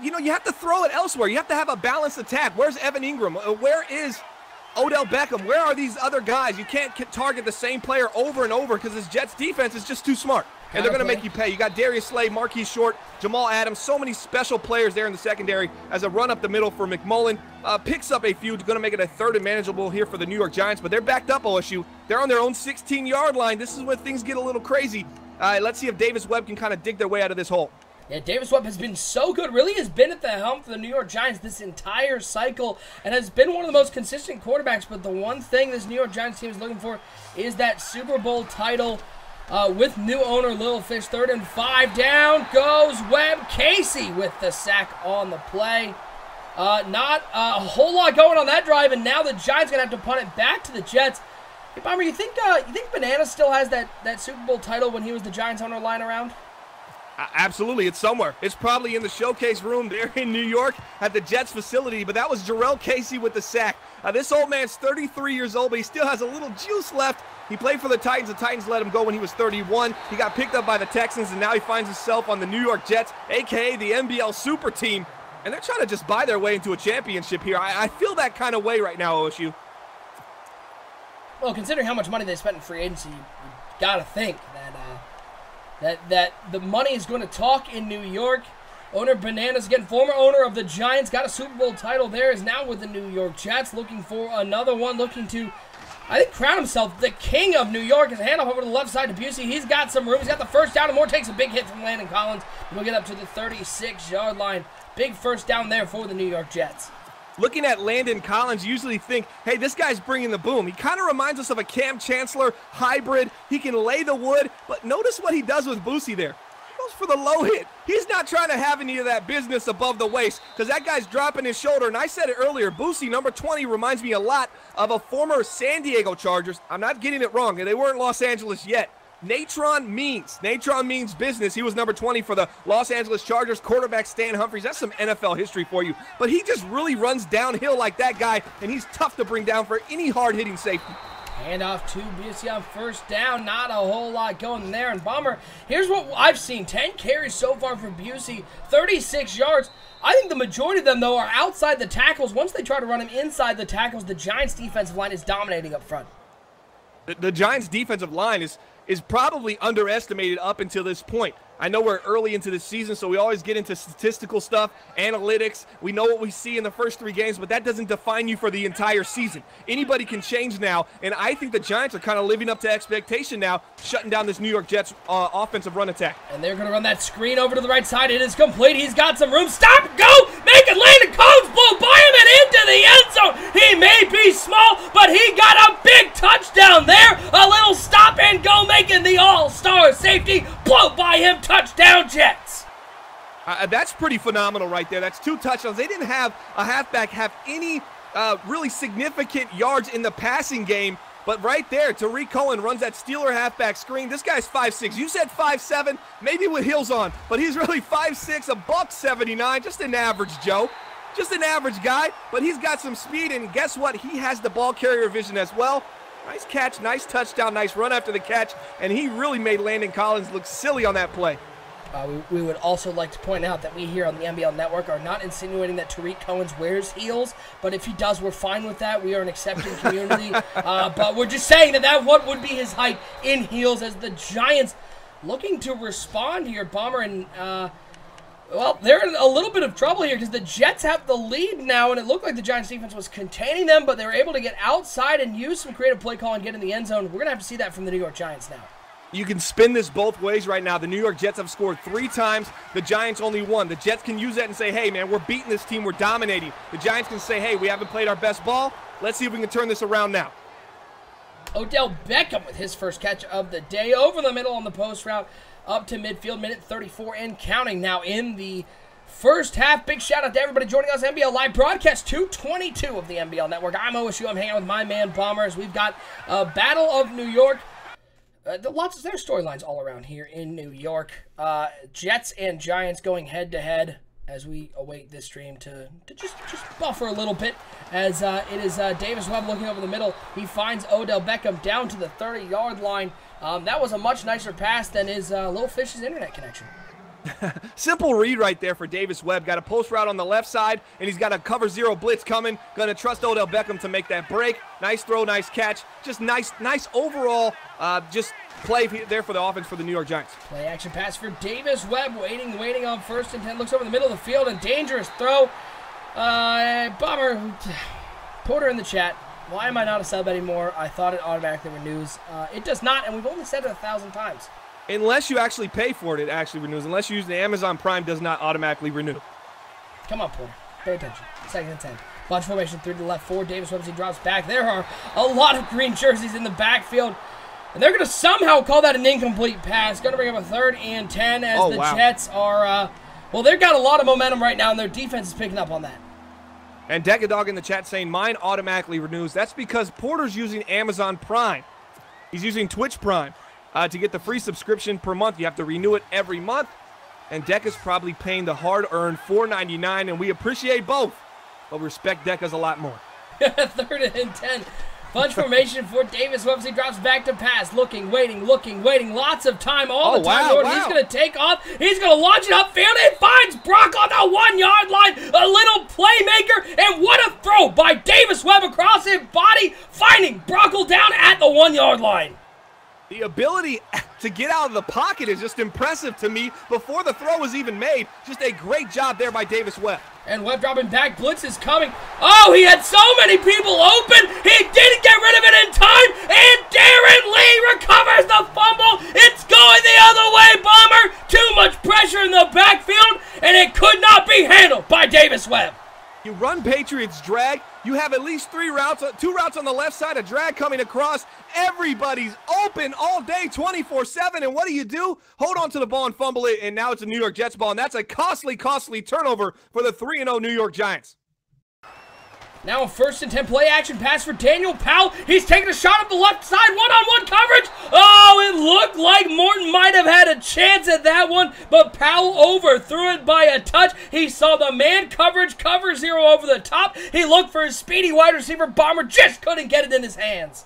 B: you have to throw it elsewhere. You have to have a balanced attack. Where's Evan Ingram? Where is Odell Beckham? Where are these other guys? You can't target the same player over and over because this Jets defense is just too smart. And they're going to make you pay. You got Darius Slay, Marquise Short, Jamal Adams, so many special players there in the secondary as a run up the middle for McMullen. Picks up a few, going to make it a third and manageable here for the New York Giants, but they're backed up, OSU. They're on their own 16-yard line. This is when things get a little crazy. Let's see if Davis Webb can kind of dig their way out of this hole.
C: Yeah, Davis Webb has been so good, really has been at the helm for the New York Giants this entire cycle and has been one of the most consistent quarterbacks, but the one thing this New York Giants team is looking for is that Super Bowl title with new owner Little Fish. 3rd and 5, down goes Webb. Casey with the sack on the play. Not a whole lot going on that drive, and now the Giants going to have to punt it back to the Jets. Hey, Bomber, you think Bananas still has that Super Bowl title when he was the Giants owner lying around?
B: Absolutely, it's somewhere. It's probably in the showcase room there in New York at the Jets facility, but that was Jarrell Casey with the sack. This old man's 33 years old, but he still has a little juice left. He played for the Titans. The Titans let him go when he was 31. He got picked up by the Texans, and now he finds himself on the New York Jets, a.k.a. the NBL Super Team, and they're trying to just buy their way into a championship here. I feel that kind of way right now, OSU.
C: Well, considering how much money they spent in free agency, you got to think that the money is going to talk in New York. Owner Bananas, again, former owner of the Giants, got a Super Bowl title there, is now with the New York Jets, looking for another one, looking to, I think, crown himself the king of New York. As a handoff over to the left side to Busey. He's got some room. He's got the first down, and Moore takes a big hit from Landon Collins. We'll get up to the 36-yard line. Big first down there for the New York Jets.
B: Looking at Landon Collins, you usually think, hey, this guy's bringing the boom. He kind of reminds us of a Cam Chancellor hybrid. He can lay the wood, but notice what he does with Boosie there. He goes for the low hit. He's not trying to have any of that business above the waist because that guy's dropping his shoulder. And I said it earlier, Boosie, number 20, reminds me a lot of a former San Diego Chargers. I'm not getting it wrong. They weren't Los Angeles yet. Natron means business. He was number 20 for the Los Angeles Chargers. Quarterback Stan Humphries. That's some NFL history for you. But he just really runs downhill like that guy, and he's tough to bring down for any hard-hitting safety.
C: Handoff to Busey on first down. Not a whole lot going there. And Bomber, here's what I've seen. 10 carries so far for Busey, 36 yards. I think the majority of them, though, are outside the tackles. Once they try to run him inside the tackles, the Giants' defensive line is dominating up front.
B: The Giants' defensive line is probably underestimated up until this point. I know we're early into the season, so we always get into statistical stuff, analytics. We know what we see in the first 3 games, but that doesn't define you for the entire season. Anybody can change now, and I think the Giants are kind of living up to expectation now, shutting down this New York Jets offensive run attack.
C: And they're going to run that screen over to the right side. It is complete. He's got some room. Stop, go, make it, Landon Collins blow by him and into the end zone. He may be small, but he got a big touchdown there. A little stop and go, making the all-star safety blow by him. Touchdown, Jets.
B: That's pretty phenomenal right there. That's 2 touchdowns. They didn't have a halfback have any really significant yards in the passing game, but right there, Tariq Cohen runs that Steeler halfback screen. This guy's 5'6". You said 5'7", maybe with heels on, but he's really 5'6", $179, just an average Joe. Just an average guy, but he's got some speed, and guess what? He has the ball carrier vision as well. Nice catch, nice touchdown, nice run after the catch, and he really made Landon Collins look silly on that play.
C: We would also like to point out that we here on the NBL Network are not insinuating that Tariq Cohen wears heels, but if he does, we're fine with that. We are an accepting community, but we're just saying that what would be his height in heels as the Giants looking to respond here, Bomber, and Well, they're in a little bit of trouble here because the Jets have the lead now, and it looked like the Giants defense was containing them, but they were able to get outside and use some creative play call and get in the end zone. We're going to have to see that from the New York Giants now.
B: You can spin this both ways right now. The New York Jets have scored 3 times. The Giants only 1. The Jets can use that and say, hey, man, we're beating this team. We're dominating. The Giants can say, hey, we haven't played our best ball. Let's see if we can turn this around now.
C: Odell Beckham with his first catch of the day over the middle on the post route up to midfield, minute 34 and counting now in the first half. Big shout out to everybody joining us. NBL Live Broadcast 222 of the NBL Network. I'm OSU. I'm hanging out with my man Bombers. We've got Battle of New York. There's storylines all around here in New York. Jets and Giants going head to head as we await this stream to just buffer a little bit as it is Davis Webb looking over the middle. He finds Odell Beckham down to the 30-yard line. That was a much nicer pass than his Little Fish's internet connection.
B: Simple read right there for Davis Webb. Got a post route on the left side, and he's got a cover 0 blitz coming. Going to trust Odell Beckham to make that break. Nice throw, nice catch. Just nice overall just play there for the offense for the New York Giants.
C: Play action pass for Davis Webb. Waiting on 1st and 10. Looks over the middle of the field, and dangerous throw. Bummer. Porter in the chat. Why am I not a sub anymore? I thought it automatically renews. It does not, and we've only said it 1,000 times. Unless
B: you actually pay for it, it actually renews. Unless you use the Amazon Prime, does not automatically renew.
C: Come on, Porter. Pay attention. 2nd and 10. Bunch formation 3 to the left 4. Davis Webb as he drops back. There are a lot of green jerseys in the backfield. And they're going to somehow call that an incomplete pass. Going to bring up a 3rd and 10 as Jets are, well, they've got a lot of momentum right now, and their defense is picking up on that.
B: And Decadog in the chat saying mine automatically renews. That's because Porter's using Amazon Prime. He's using Twitch Prime. To get the free subscription per month, you have to renew it every month. And Deca's probably paying the hard-earned $4.99, and we appreciate both, but respect Deca's a lot more.
C: 3rd and 10. Bunch formation for Davis Webb. He drops back to pass. Looking, waiting. Lots of time all the time.
B: Wow.
C: He's going to take off. He's going to launch it upfield. It finds Brock on the 1-yard line. A little playmaker. And what a throw by Davis Webb across his body, finding Brockle down at the 1-yard line.
B: The ability to get out of the pocket is just impressive to me before the throw was even made. Just a great job there by Davis Webb.
C: And Webb dropping back. Blitz is coming. Oh, he had so many people open. He didn't get rid of it in time. And Darren Lee recovers the fumble. It's going the other way, Bomber. Too much pressure in the backfield, and it could not be handled by Davis Webb.
B: You run Patriots drag. You have at least 2 routes on the left side, a drag coming across. Everybody's open all day, 24/7. And what do? Hold on to the ball and fumble it, and now it's a New York Jets ball. And that's a costly turnover for the 3-0 New York Giants.
C: Now a 1st and 10 play action pass for Daniel Powell. He's taking a shot up the left side, one-on-one coverage. Oh, it looked like Morton might have had a chance at that one, but Powell overthrew it by a touch. He saw the man coverage, cover 0 over the top. He looked for his speedy wide receiver. Bomber just couldn't get it in his hands.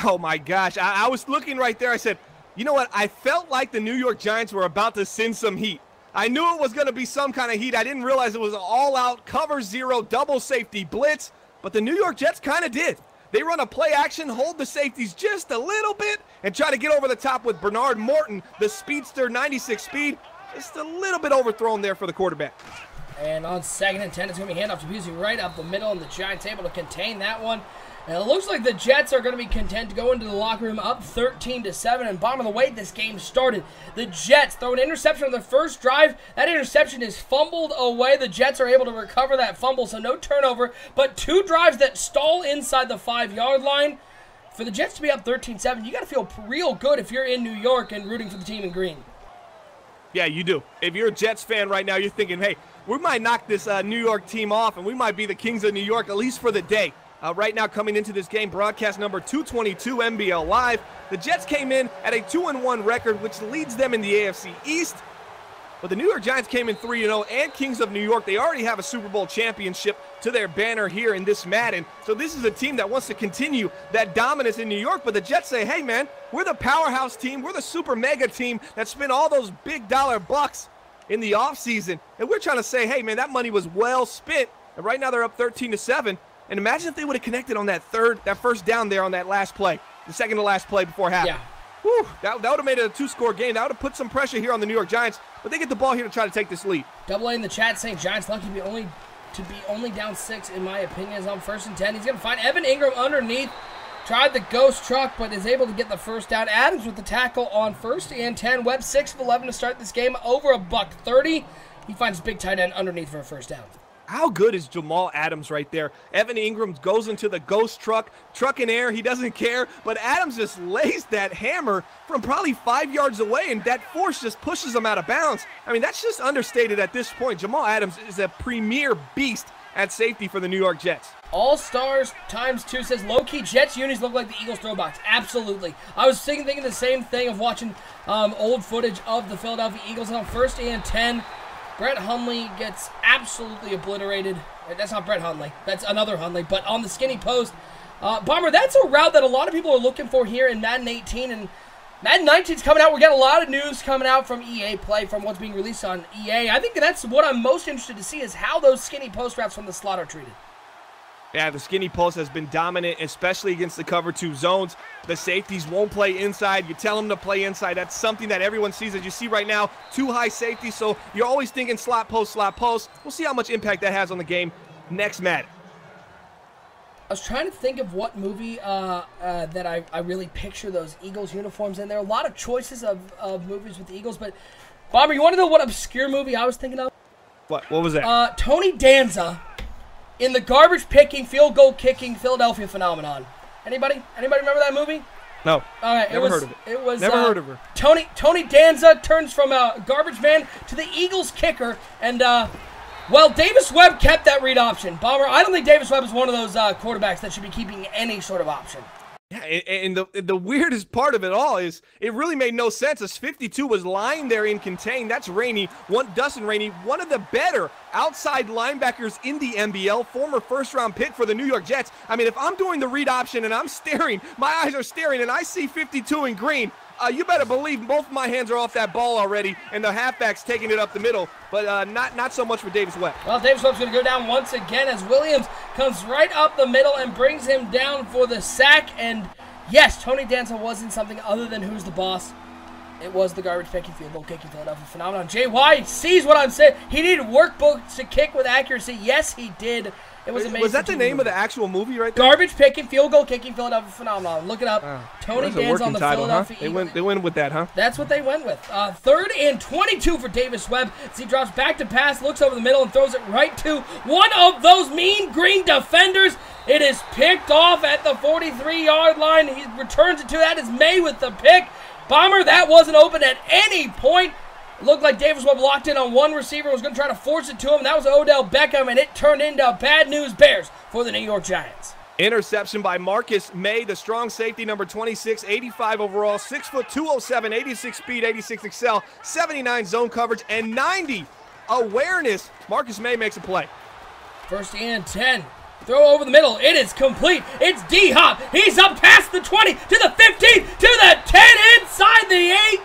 B: Oh, my gosh. I was looking right there. I said, you know what? I felt like the New York Giants were about to send some heat. I knew it was going to be some kind of heat. I didn't realize it was an all-out cover 0 double safety blitz, but the New York Jets kind of did. They run a play action, hold the safeties just a little bit, and try to get over the top with Bernard Morton, the speedster, 96 speed. Just a little bit overthrown there for the quarterback.
C: And on 2nd and 10, it's going to be handoff to Busey right up the middle, and the Giants able to contain that one. And it looks like the Jets are going to be content to go into the locker room up 13-7. And bottom of the way, this game started. The Jets throw an interception on the first drive. That interception is fumbled away. The Jets are able to recover that fumble, so no turnover. But 2 drives that stall inside the 5-yard line. For the Jets to be up 13-7, you got to feel real good if you're in New York and rooting for the team in green.
B: Yeah, you do. If you're a Jets fan right now, you're thinking, hey, we might knock this New York team off, and we might be the Kings of New York, at least for the day. Right now, coming into this game, broadcast number 222 NBL Live. The Jets came in at a 2-1 record, which leads them in the AFC East. But the New York Giants came in 3-0, and Kings of New York, they already have a Super Bowl championship to their banner here in this Madden. So this is a team that wants to continue that dominance in New York. But the Jets say, hey, man, we're the powerhouse team. We're the super mega team that spent all those big dollar bucks in the offseason. And we're trying to say, hey, man, that money was well spent. And right now they're up 13-7. And imagine if they would have connected on that first down there on that last play, the second to last play before half.
C: Yeah.
B: Whew, that would have made it a 2-score game. That would have put some pressure here on the New York Giants. but they get the ball here to try to take this lead.
C: Double A in the chat saying Giants lucky to be only down 6, in my opinion, is on 1st and 10. He's going to find Evan Ingram underneath. Tried the ghost truck, but is able to get the first down. Adams with the tackle on 1st and 10. Webb 6 of 11 to start this game, over $130. He finds big tight end underneath for a first down.
B: How good is Jamal Adams right there? Evan Ingram goes into the ghost truck in air. He doesn't care, but Adams just lays that hammer from probably 5 yards away, and that force just pushes him out of bounds. I mean, that's just understated at this point. Jamal Adams is a premier beast at safety for the New York Jets.
C: All-Stars ×2 says, low-key Jets unis look like the Eagles throwbacks. Absolutely. I was thinking the same thing of watching old footage of the Philadelphia Eagles on 1st and 10. Brett Hundley gets absolutely obliterated. That's not Brett Hundley. That's another Hundley. But on the skinny post, Bomber, that's a route that a lot of people are looking for here in Madden 18. And Madden 19 is coming out. We got a lot of news coming out from EA Play, from what's being released on EA. I think that's what I'm most interested to see, is how those skinny post routes from the slot are treated.
B: Yeah, the skinny post has been dominant, especially against the cover 2 zones. The safeties won't play inside. You tell them to play inside. That's something that everyone sees. As you see right now, 2 high safeties, so you're always thinking slot post, slot post. We'll see how much impact that has on the game next Madden.
C: I was trying to think of what movie that I really picture those Eagles uniforms in. There are a lot of choices of movies with the Eagles, but Bomber, you want to know what obscure movie I was thinking of?
B: What was that?
C: Tony Danza in the garbage-picking, field-goal-kicking Philadelphia Phenomenon. Anybody remember that movie?
B: No.
C: Okay,
B: Never heard of it.
C: It was
B: never heard of her.
C: Tony Danza turns from a garbage man to the Eagles kicker, and well, Davis Webb kept that read option. Bomber, I don't think Davis Webb is one of those quarterbacks that should be keeping any sort of option.
B: Yeah, and the weirdest part of it all is it really made no sense, as 52 was lying there in contain. That's Rainey, Dustin Rainey, one of the better outside linebackers in the NBL, former first-round pick for the New York Jets. I mean, if I'm doing the read option and I'm staring, my eyes are staring, and I see 52 in green, you better believe both my hands are off that ball already, and the halfback's taking it up the middle, but not so much for Davis Webb.
C: Well, Davis Webb's going to go down once again as Williams comes right up the middle and brings him down for the sack. And yes, Tony Danza was in something other than Who's the Boss. It was the garbage-picking, field-goal-kicking Philadelphia Phenomenon. J.Y. sees what I'm saying. He needed workbooks to kick with accuracy. Yes, he did. It was amazing.
B: Was that the name of the actual movie right there?
C: Garbage-picking, field-goal-kicking Philadelphia Phenomenon. Look it up. Tony Danza on the Philadelphia Eagles.
B: They went with that, huh?
C: That's what they went with. 3rd and 22 for Davis Webb as he drops back to pass, looks over the middle, and throws it right to one of those mean green defenders. It is picked off at the 43-yard line. He returns it to that is May with the pick. Bomber, that wasn't open at any point. It looked like Davis Webb locked in on one receiver, was going to try to force it to him. That was Odell Beckham, and it turned into bad news bears for the New York Giants.
B: Interception by Marcus May, the strong safety, number 26, 85 overall, 6 foot 207, 86 speed, 86 excel, 79 zone coverage, and 90 awareness. Marcus May makes a play.
C: 1st and 10. Throw over the middle. It is complete. It's D-Hop. He's up past the 20 to the 15 to the 10 inside the 8.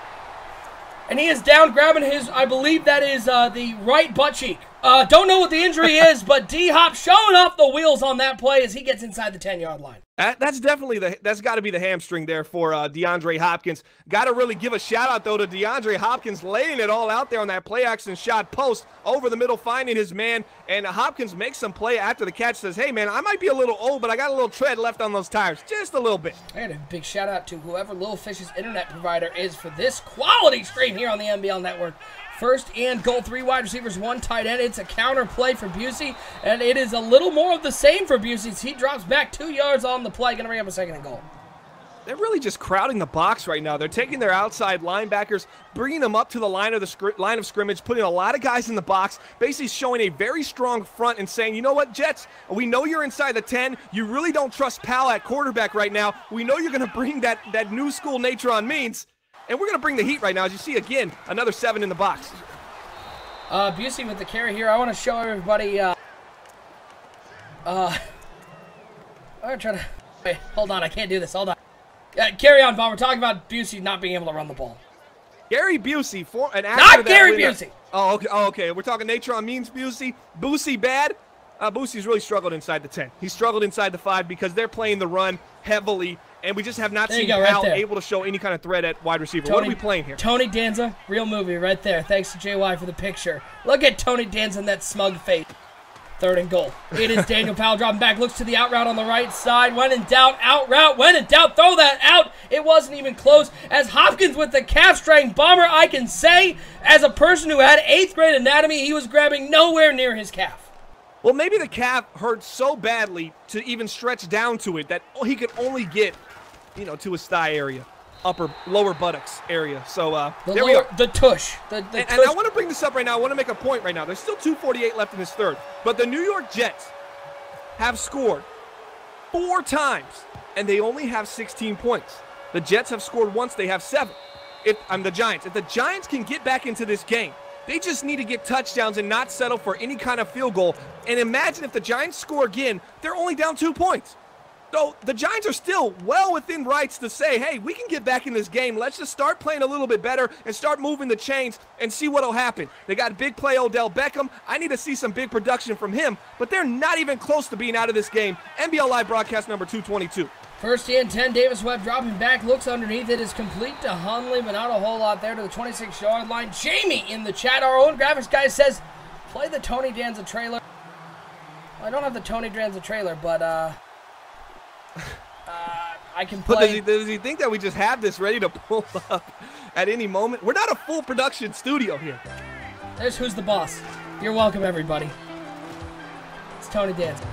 C: And he is down grabbing his, I believe that is the right butt cheek. Don't know what the injury is, but D-Hop showing off the wheels on that play as he gets inside the 10-yard line.
B: That's definitely that's got to be the hamstring there for DeAndre Hopkins. Got to really give a shout out though to DeAndre Hopkins laying it all out there on that play action shot post over the middle, finding his man, and Hopkins makes some play after the catch. Says, "Hey man, I might be a little old, but I got a little tread left on those tires, just a little bit."
C: I got a big shout out to whoever Little Fish's internet provider is for this quality stream here on the NBL Network. 1st and goal, 3 wide receivers, 1 tight end. It's a counter play for Busey, and it is a little more of the same for Busey. He drops back 2 yards on the play, going to bring up a 2nd and goal.
B: They're really just crowding the box right now. They're taking their outside linebackers, bringing them up to the line of scrimmage, putting a lot of guys in the box, basically showing a very strong front and saying, you know what, Jets, we know you're inside the 10. You really don't trust Powell at quarterback right now. We know you're going to bring that new school nature on means. And we're going to bring the heat right now. As you see, again, another 7 in the box.
C: Busey with the carry here. I want to show everybody. I'm going to try to. Wait, hold on. I can't do this. Hold on. Carry on, Bob. We're talking about Busey not being able to run the ball.
B: Gary Busey,
C: not Gary Busey.
B: Oh, okay. We're talking nature on means Busey. Busey bad. Busey's really struggled inside the 10. He struggled inside the 5 because they're playing the run heavily and we just have not
C: There you
B: seen
C: go, right
B: Powell
C: there.
B: able to show any kind of threat at wide receiver. What are we playing here?
C: Tony Danza, real movie right there. Thanks to JY for the picture. Look at Tony Danza and that smug face. 3rd and goal. It is Daniel Powell dropping back, looks to the out route on the right side. When in doubt, out route. When in doubt, throw that out. It wasn't even close. As Hopkins with the calf strain, Bomber, I can say, as a person who had 8th grade anatomy, he was grabbing nowhere near his calf.
B: Well, maybe the calf hurt so badly to even stretch down to it that he could only get, you know, to his thigh area. Lower buttocks area. So there we are.
C: The tush.
B: And I want to bring this up right now. I want to make a point right now. There's still 2:48 left in this third. But the New York Jets have scored 4 times, and they only have 16 points. The Jets have scored once. They have 7. I'm the Giants. If the Giants can get back into this game, they just need to get touchdowns and not settle for any kind of field goal. And imagine if the Giants score again, they're only down 2 points. So the Giants are still well within rights to say, hey, we can get back in this game. Let's just start playing a little bit better and start moving the chains and see what will happen. They got big play Odell Beckham. I need to see some big production from him, but they're not even close to being out of this game. NBL Live broadcast number 222.
C: 1st and 10, Davis Webb dropping back, looks underneath. It is complete to Hundley, but not a whole lot there to the 26-yard line. Jamie in the chat, our own graphics guy, says, play the Tony Danza trailer. Well, I don't have the Tony Danza trailer, but I can play.
B: But does he think that we just have this ready to pull up at any moment? We're not a full production studio here.
C: There's Who's the Boss. You're welcome, everybody. It's Tony Danza.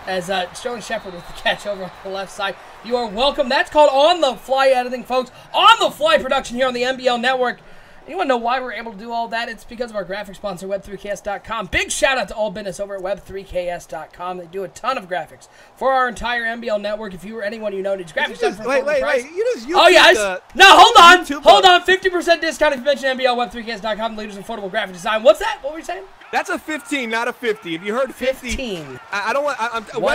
C: As Sterling Shepard with the catch over on the left side. You are welcome. That's called on-the-fly editing, folks. On-the-fly production here on the NBL Network. You want to know why we're able to do all that? It's because of our graphic sponsor, Web3KS.com. Big shout out to all business over at Web3KS.com. They do a ton of graphics for our entire NBL network. If you or anyone you know needs graphics done for
B: wait. You just
C: oh, yeah. No, hold on.
B: YouTube
C: Hold on. 50% discount if you mention NBL, Web3KS.com, leaders in affordable graphic design. What's that? What were you saying?
B: That's a 15, not a 50. If you heard 50,
C: 15.
B: I don't want.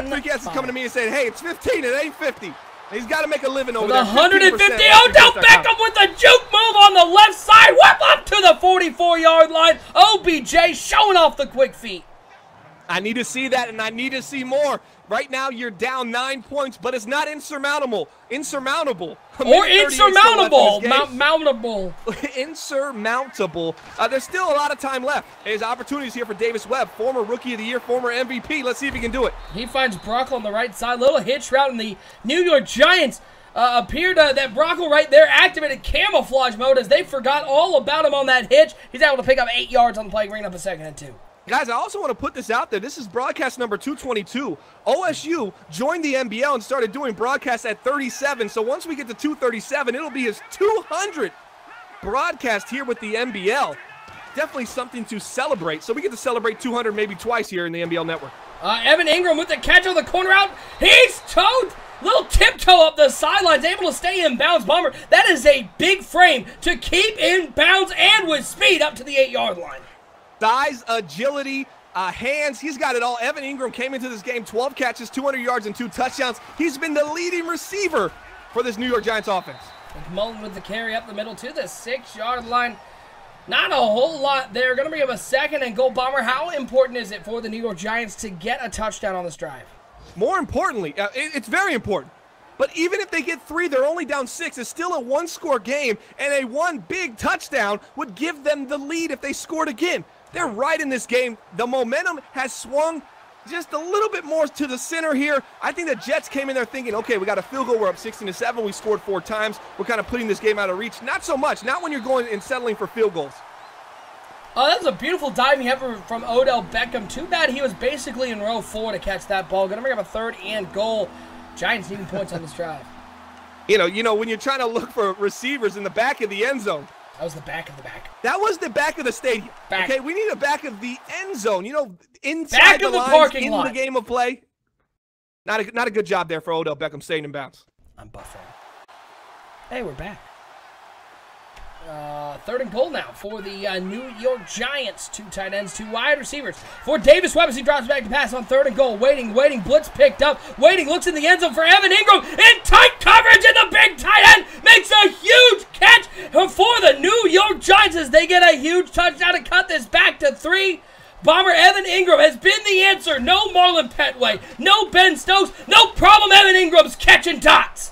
B: Web3KS is coming to me and saying, hey, it's 15. It ain't 50. He's got to make a living over
C: the
B: there.
C: 150, Odell Beckham with the juke move on the left side. Whip up to the 44-yard line. OBJ showing off the quick feet.
B: I need to see that, and I need to see more. Right now, you're down 9 points, but it's not insurmountable. Insurmountable.
C: Or insurmountable. Mountable.
B: Insurmountable. There's still a lot of time left. There's opportunities here for Davis Webb, former Rookie of the Year, former MVP. Let's see if he can do it.
C: He finds Brockle on the right side. Little hitch route, and the New York Giants appeared that Brockle right there activated camouflage mode as they forgot all about him on that hitch. He's able to pick up 8 yards on the play, bringing up a 2nd and 2.
B: Guys, I also want to put this out there. This is broadcast number 222. OSU joined the NBL and started doing broadcasts at 37. So once we get to 237, it'll be his 200th broadcast here with the NBL. Definitely something to celebrate. So we get to celebrate 200 maybe twice here in the NBL network.
C: Evan Ingram with the catch on the corner out. He's towed. Little tiptoe up the sidelines, able to stay in bounds. Bomber, that is a big frame to keep in bounds and with speed up to the 8-yard line.
B: Size, agility, hands, he's got it all. Evan Ingram came into this game, 12 catches, 200 yards, and 2 touchdowns. He's been the leading receiver for this New York Giants offense.
C: Mullen with the carry up the middle to the 6-yard line. Not a whole lot there. Going to bring up a 2nd and goal. Bomber, how important is it for the New York Giants to get a touchdown on this drive?
B: More importantly, it's very important. But even if they get 3, they're only down 6. It's still a 1-score game, and a 1 big touchdown would give them the lead if they scored again. They're right in this game. The momentum has swung just a little bit more to the center here. I think the Jets came in there thinking, okay, we got a field goal. We're up 16-7. We scored 4 times. We're kind of putting this game out of reach. Not so much. Not when you're going and settling for field goals.
C: Oh, that was a beautiful diving effort from Odell Beckham. Too bad he was basically in row 4 to catch that ball. Going to bring up a 3rd and goal. Giants needing points on this drive.
B: You know, when you're trying to look for receivers in the back of the end zone.
C: That was the back of the back.
B: That was the back of the stadium.
C: Back.
B: Okay, we need a back of the end zone. You know, inside
C: back
B: the
C: of the
B: lines,
C: parking
B: in
C: lot.
B: the game of play. Not a good job there for Odell Beckham staying in bounds.
C: I'm buffering. Hey, we're back. 3rd and goal now for the New York Giants. 2 tight ends, 2 wide receivers. For Davis Webb as he drops back to pass on 3rd and goal. Waiting. Blitz picked up. Waiting. Looks in the end zone for Evan Ingram. In tight coverage, and the big tight end makes a huge catch for the New York Giants as they get a huge touchdown to cut this back to 3. Bomber Evan Ingram has been the answer. No Marlon Petway. No Ben Stokes. No problem. Evan Ingram's catching dots.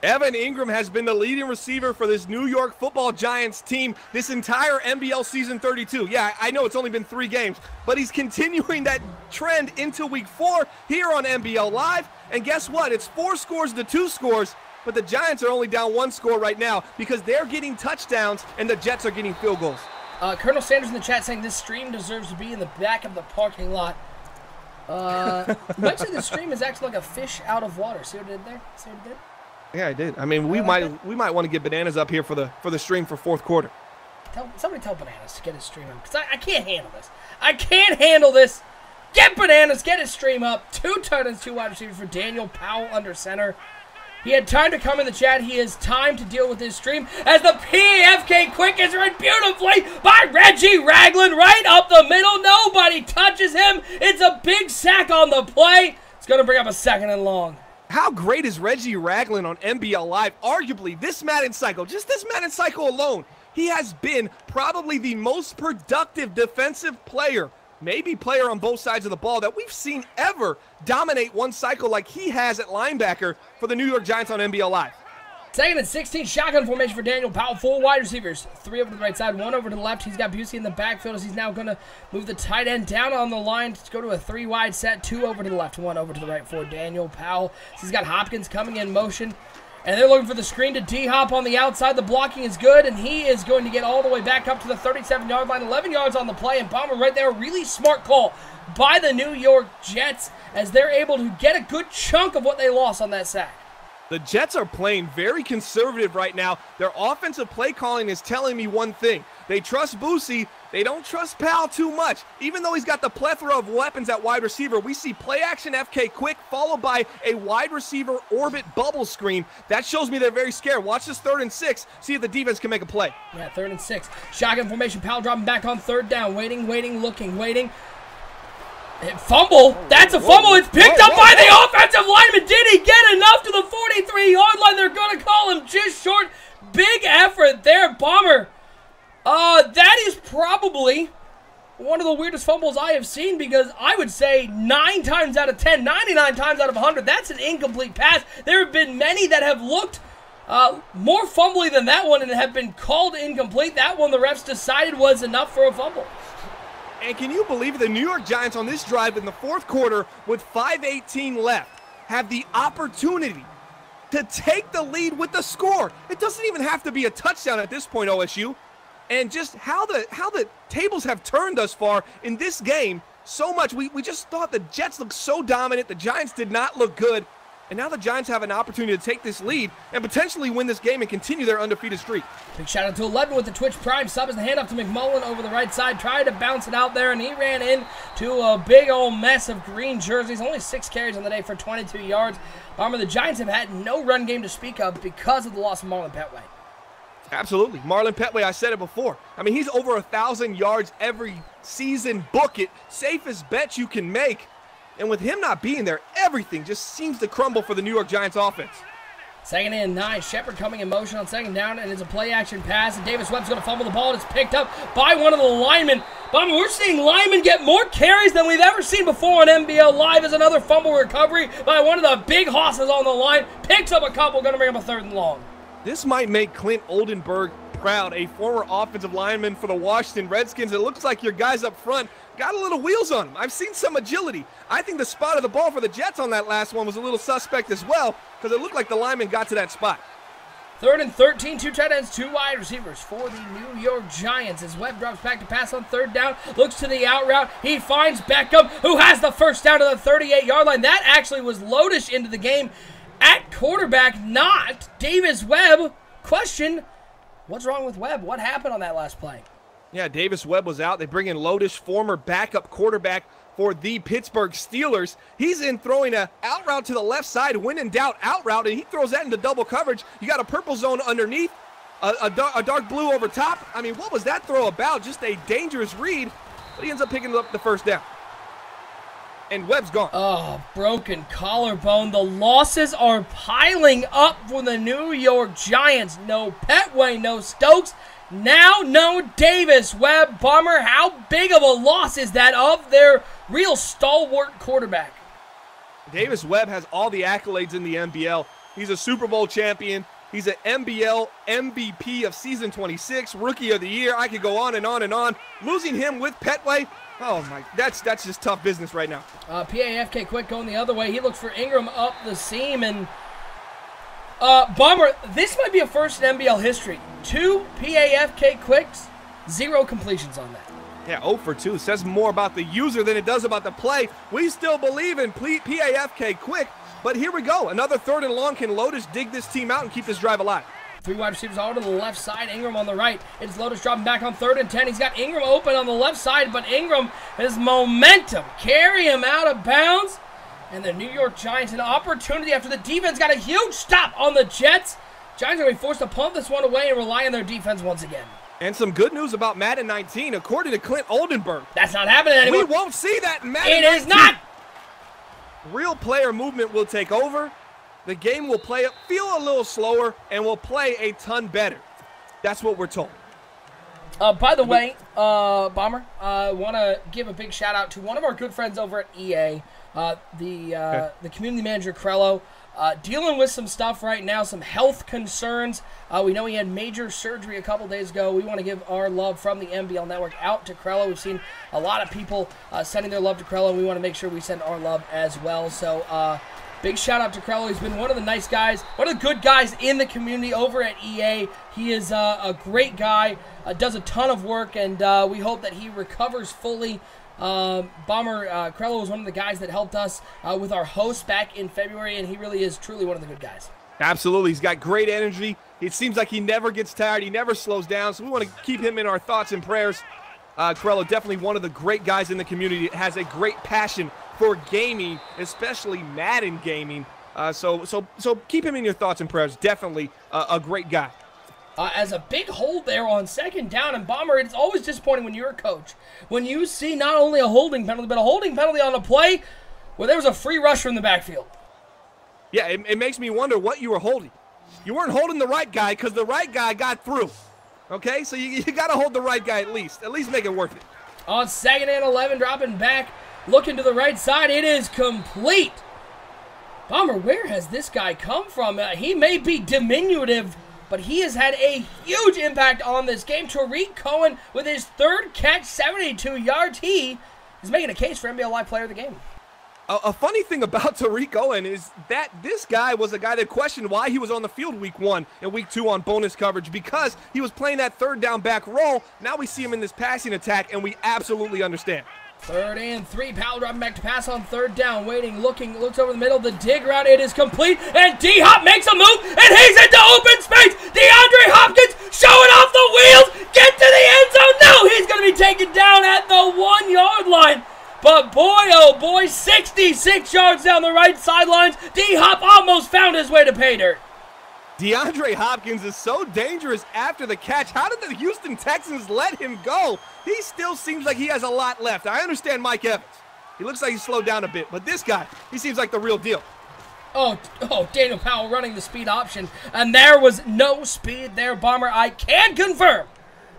B: Evan Ingram has been the leading receiver for this New York Football Giants team this entire NBL season 32. Yeah, I know it's only been 3 games, but he's continuing that trend into week 4 here on NBL Live. And guess what? It's 4 scores to 2 scores, but the Giants are only down 1 score right now because they're getting touchdowns and the Jets are getting field goals.
C: Colonel Sanders in the chat saying this stream deserves to be in the back of the parking lot. Might say the stream is actually like a fish out of water. See what it did there? See what it did?
B: Yeah, I did. I mean, we might want to get Bananas up here for the stream for 4th quarter.
C: Somebody tell Bananas to get his stream up, because I can't handle this. I can't handle this. Get Bananas, get his stream up. 2 tight ends, 2 wide receivers for Daniel Powell under center. He had time to come in the chat. He has time to deal with his stream as the PFK quick is read beautifully by Reggie Ragland right up the middle. Nobody touches him. It's a big sack on the play. It's going to bring up a 2nd and long.
B: How great is Reggie Ragland on NBL Live? Arguably, this Madden cycle, just this Madden cycle alone, he has been probably the most productive defensive player, maybe player on both sides of the ball, that we've seen ever dominate one cycle like he has at linebacker for the New York Giants on NBL Live.
C: 2nd and 16, shotgun formation for Daniel Powell. 4 wide receivers, 3 over to the right side, 1 over to the left. He's got Busey in the backfield as he's now going to move the tight end down on the line to go to a 3 wide set, 2 over to the left, 1 over to the right for Daniel Powell. So he's got Hopkins coming in motion, and they're looking for the screen to D-Hop on the outside. The blocking is good, and he is going to get all the way back up to the 37-yard line, 11 yards on the play, and Bomber right there, a really smart call by the New York Jets as they're able to get a good chunk of what they lost on that sack.
B: The Jets are playing very conservative right now. Their offensive play calling is telling me one thing. They trust Boosie. They don't trust Powell too much. Even though he's got the plethora of weapons at wide receiver, we see play action FK quick followed by a wide receiver orbit bubble screen. That shows me they're very scared. Watch this 3rd and 6. See if the defense can make a play.
C: Yeah, 3rd and 6. Shotgun formation. Powell dropping back on 3rd down. Waiting, waiting. Fumble. That's a fumble. It's picked up by the offensive lineman. Did he get enough to the 43-yard line? They're going to call him just short. Big effort there, Bomber. That is probably one of the weirdest fumbles I have seen, because I would say 9 times out of 10, 99 times out of 100, that's an incomplete pass. There have been many that have looked more fumbly than that one and have been called incomplete. That one the refs decided was enough for a fumble.
B: And can you believe the New York Giants on this drive in the 4th quarter with 5:18 left have the opportunity to take the lead with the score? It doesn't even have to be a touchdown at this point, OSU. And just how the tables have turned thus far in this game so much. We just thought the Jets looked so dominant. The Giants did not look good. And now the Giants have an opportunity to take this lead and potentially win this game and continue their undefeated streak.
C: Big shout out to 11 with the Twitch Prime sub as the handoff to McMullen over the right side. Tried to bounce it out there, and he ran into a big old mess of green jerseys. Only 6 carries on the day for 22 yards. Bomber, the Giants have had no run game to speak of because of the loss of Marlon Petway.
B: Absolutely. Marlon Petway, I said it before. I mean, he's over 1,000 yards every season. Book it. Safest bet you can make. And with him not being there, everything just seems to crumble for the New York Giants offense.
C: 2nd and 9. Shepard coming in motion on 2nd down, and it's a play-action pass. And Davis Webb's going to fumble the ball, and it's picked up by one of the linemen. But we're seeing linemen get more carries than we've ever seen before on NBL Live. As another fumble recovery by one of the big hosses on the line. Picks up a couple, going to bring up a 3rd and long.
B: This might make Clint Oldenburg proud, a former offensive lineman for the Washington Redskins. It looks like your guys up front got a little wheels on them. I've seen some agility. I think the spot of the ball for the Jets on that last one was a little suspect as well, because it looked like the lineman got to that spot.
C: 3rd and 13, 2 tight ends, 2 wide receivers for the New York Giants. As Webb drops back to pass on 3rd down, looks to the out route. He finds Beckham, who has the first down to the 38-yard line. That actually was Lodish into the game at quarterback, not Davis Webb. Question, what's wrong with Webb? What happened on that last play?
B: Yeah, Davis Webb was out. They bring in Lodish, former backup quarterback for the Pittsburgh Steelers. He's in throwing a out route to the left side, when in doubt, out route, and he throws that into double coverage. You got a purple zone underneath, a dark blue over top. I mean, what was that throw about? Just a dangerous read, but he ends up picking up the first down. And Webb's gone.
C: Oh, broken collarbone. The losses are piling up for the New York Giants. No Petway, no Stokes. Now, no Davis Webb. Bomber, how big of a loss is that of their real stalwart quarterback?
B: Davis Webb has all the accolades in the NBL. He's a Super Bowl champion. He's an NBL MVP of season 26, Rookie of the Year. I could go on and on and on. Losing him with Petway, oh my, that's just tough business right now.
C: PAFK Quick going the other way. He looks for Ingram up the seam, and Bomber, this might be a first in NBL history. 2 PAFK Quicks, 0 completions on that.
B: Yeah, 0 for 2 says more about the user than it does about the play. We still believe in PAFK Quick, but here we go. Another 3rd and long. Can Lotus dig this team out and keep this drive alive?
C: 3 wide receivers all to the left side. Ingram on the right. It's Lotus dropping back on 3rd and 10. He's got Ingram open on the left side, but Ingram has momentum. Carry him out of bounds. And the New York Giants an opportunity after the defense got a huge stop on the Jets. Giants are going to be forced to punt this one away and rely on their defense once again.
B: And some good news about Madden 19. According to Clint Oldenburg,
C: that's not happening anymore.
B: We won't see that in Madden 19.
C: It is not.
B: Real player movement will take over. The game will feel a little slower, and will play a ton better. That's what we're told.
C: By the way, Bomber, I want to give a big shout out to one of our good friends over at EA, the community manager Krello, dealing with some stuff right now, some health concerns. We know he had major surgery a couple days ago. We want to give our love from the NBL Network out to Krello. We've seen a lot of people sending their love to Krello, and we want to make sure we send our love as well. So, big shout out to Krello. He's been one of the nice guys, one of the good guys in the community over at EA. He is a great guy, does a ton of work, and we hope that he recovers fully. Bomber Krello was one of the guys that helped us with our host back in February, and he really is truly one of the good guys.
B: Absolutely. He's got great energy. It seems like he never gets tired. He never slows down, so we want to keep him in our thoughts and prayers. Krello, definitely one of the great guys in the community, has a great passion for gaming, especially Madden gaming. So keep him in your thoughts and prayers. Definitely a great guy.
C: As a big hold there on 2nd down, and Bomber, it's always disappointing when you're a coach, when you see not only a holding penalty, but a holding penalty on a play where there was a free rusher in the backfield.
B: Yeah, it makes me wonder what you were holding. You weren't holding the right guy because the right guy got through. Okay, so you got to hold the right guy at least make it worth it.
C: On 2nd and 11, dropping back, looking to the right side, it is complete. Bomber, where has this guy come from? He may be diminutive, but he has had a huge impact on this game. Tariq Cohen with his 3rd catch, 72 yards. He is making a case for NBL Live Player of the Game.
B: A funny thing about Tariq Cohen is that this guy was a guy that questioned why he was on the field week 1 and week 2 on bonus coverage, because he was playing that 3rd down back role. Now we see him in this passing attack, and we absolutely understand.
C: 3rd and 3, Powell dropping back to pass on 3rd down, waiting, looking, looks over the middle, the dig route, it is complete, and D-Hop makes a move, and he's into open space. DeAndre Hopkins showing off the wheels, get to the end zone. No, he's going to be taken down at the 1-yard line. But boy, oh boy, 66 yards down the right sidelines, D-Hop almost found his way to pay dirt.
B: DeAndre Hopkins is so dangerous after the catch. How did the Houston Texans let him go? He still seems like he has a lot left. I understand Mike Evans. He looks like he's slowed down a bit, but this guy, he seems like the real deal.
C: Oh, Daniel Powell running the speed option, and there was no speed there, Bomber. I can confirm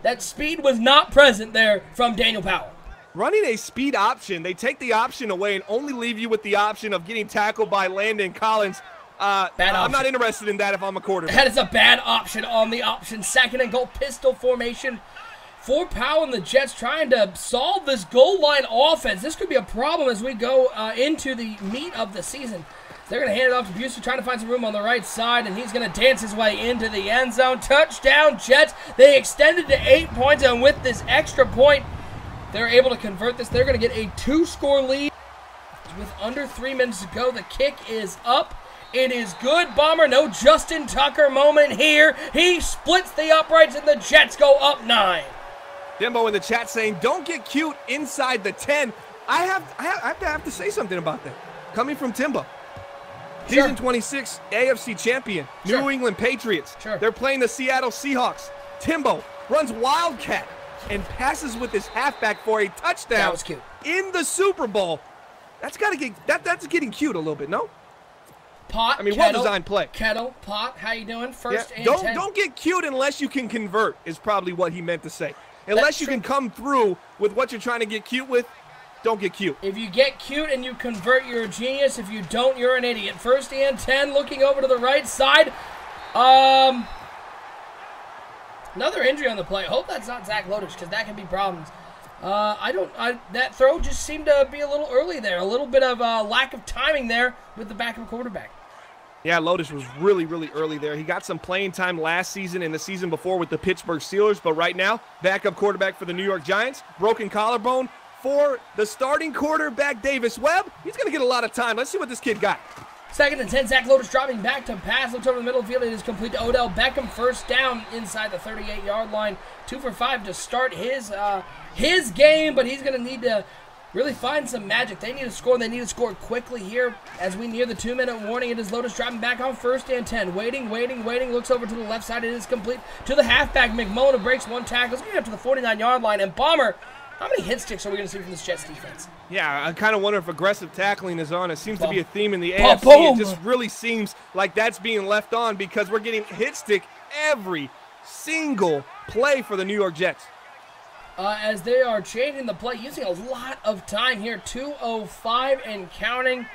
C: that speed was not present there from Daniel Powell.
B: Running a speed option, they take the option away and only leave you with the option of getting tackled by Landon Collins. I'm not interested in that if I'm a quarterback.
C: That is a bad option on the option. 2nd and goal, pistol formation for Powell and the Jets trying to solve this goal line offense. This could be a problem as we go into the meat of the season. They're going to hand it off to Busey, trying to find some room on the right side, and he's going to dance his way into the end zone. Touchdown, Jets. They extended to 8 points, and with this extra point, they're able to convert this. They're going to get a 2-score lead with under 3 minutes to go. The kick is up. It is good, Bomber. No Justin Tucker moment here. He splits the uprights, and the Jets go up 9.
B: Dembo in the chat saying, don't get cute inside the 10. I have to say something about that. Coming from Timbo.
C: Sure.
B: Season 26 AFC champion,
C: Sure.
B: New England Patriots.
C: Sure.
B: They're playing the Seattle Seahawks. Timbo runs Wildcat and passes with his halfback for a touchdown.
C: That was cute.
B: In the Super Bowl. That's getting cute a little bit, no?
C: Pot,
B: I mean,
C: Kettle,
B: well-designed play.
C: Kettle, Pot, how you doing? First and
B: don't
C: 10.
B: don't get cute unless you can convert, is probably what he meant to say. Unless you
C: true.
B: can come through with what you're trying to get cute with, Don't get cute.
C: If you get cute and you convert, you're a genius. If you don't, you're an idiot. 1st and 10, looking over to the right side. Another injury on the play. Hope that's not Zach Lodish, because that can be problems. That throw just seemed to be a little early there. A little bit of lack of timing there with the backup quarterback.
B: Yeah, Lodish was really, really early there. He got some playing time last season and the season before with the Pittsburgh Steelers, but right now, backup quarterback for the New York Giants. Broken collarbone for the starting quarterback, Davis Webb. He's going to get a lot of time. Let's see what this kid got.
C: 2nd and 10, Zach Lodish dropping back to pass. Looks over the middle of the field. It is complete to Odell Beckham. 1st down inside the 38-yard line. 2 for 5 to start his game, but he's going to need to really find some magic. They need to score, and they need to score quickly here as we near the 2-minute warning. It is Lodish dropping back on 1st and 10. Waiting. Looks over to the left side. It is complete to the halfback. McMullen breaks 1 tackle. It's going to get up to the 49-yard line. And Bomber, how many hit sticks are we going to see from this Jets defense?
B: Yeah, I kind of wonder if aggressive tackling is on. It seems to be a theme in the
C: Boom.
B: AFC. It just really seems like that's being left on because we're getting hit stick every single play for the New York Jets.
C: As they are changing the play, using a lot of time here. 2:05 and counting.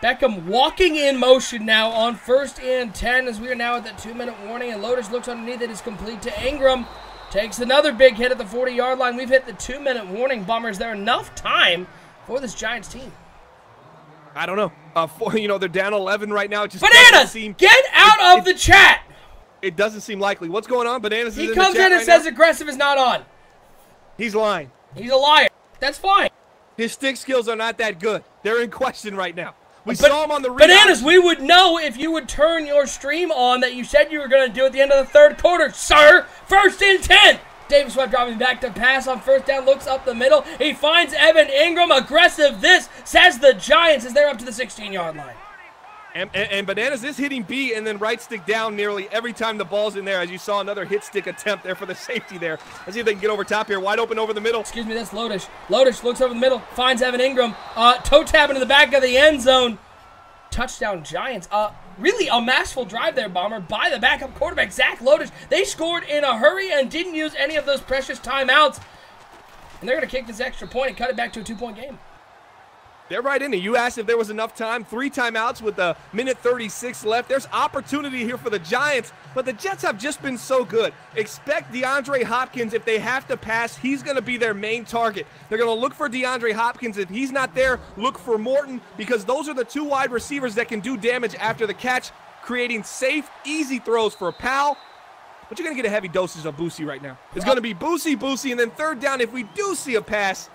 C: Beckham walking in motion now on 1st and 10 as we are now at the 2-minute warning. And Lodish looks underneath. It is complete to Ingram. Takes another big hit at the 40-yard line. We've hit the 2-minute warning. Bomber, is there enough time for this Giants team?
B: I don't know. They're down 11 right now. It just
C: Bananas, get out of the chat.
B: It doesn't seem likely. What's going on? Bananas
C: He
B: is
C: comes in and says aggressive is not on.
B: He's lying.
C: He's a liar. That's fine.
B: His stick skills are not that good. They're in question right now. We saw him on the rebound.
C: Bananas, we would know if you would turn your stream on that you said you were going to do at the end of the 3rd quarter, sir. 1st and 10. Davis Webb dropping back to pass on 1st down, looks up the middle. He finds Evan Ingram. Aggressive this, says the Giants as they're up to the 16-yard line.
B: And Bananas is hitting B and then right stick down nearly every time the ball's in there, as you saw another hit stick attempt there for the safety there. Let's see if they can get over top here. Wide open over the middle.
C: Excuse me, that's Lodish. Lodish looks over the middle, finds Evan Ingram. Toe tap into the back of the end zone. Touchdown Giants. Really a masterful drive there, Bomber, by the backup quarterback, Zach Lodish. They scored in a hurry and didn't use any of those precious timeouts. And they're going to kick this extra point and cut it back to a 2-point game.
B: They're right in it. You asked if there was enough time. 3 timeouts with a minute 36 left. There's opportunity here for the Giants, but the Jets have just been so good. Expect DeAndre Hopkins, if they have to pass, he's going to be their main target. They're going to look for DeAndre Hopkins. If he's not there, look for Morton, because those are the 2 wide receivers that can do damage after the catch, creating safe, easy throws for Powell. But you're going to get a heavy dosage of Boosie right now. It's going to be Boosie, and then 3rd down, if we do see a pass,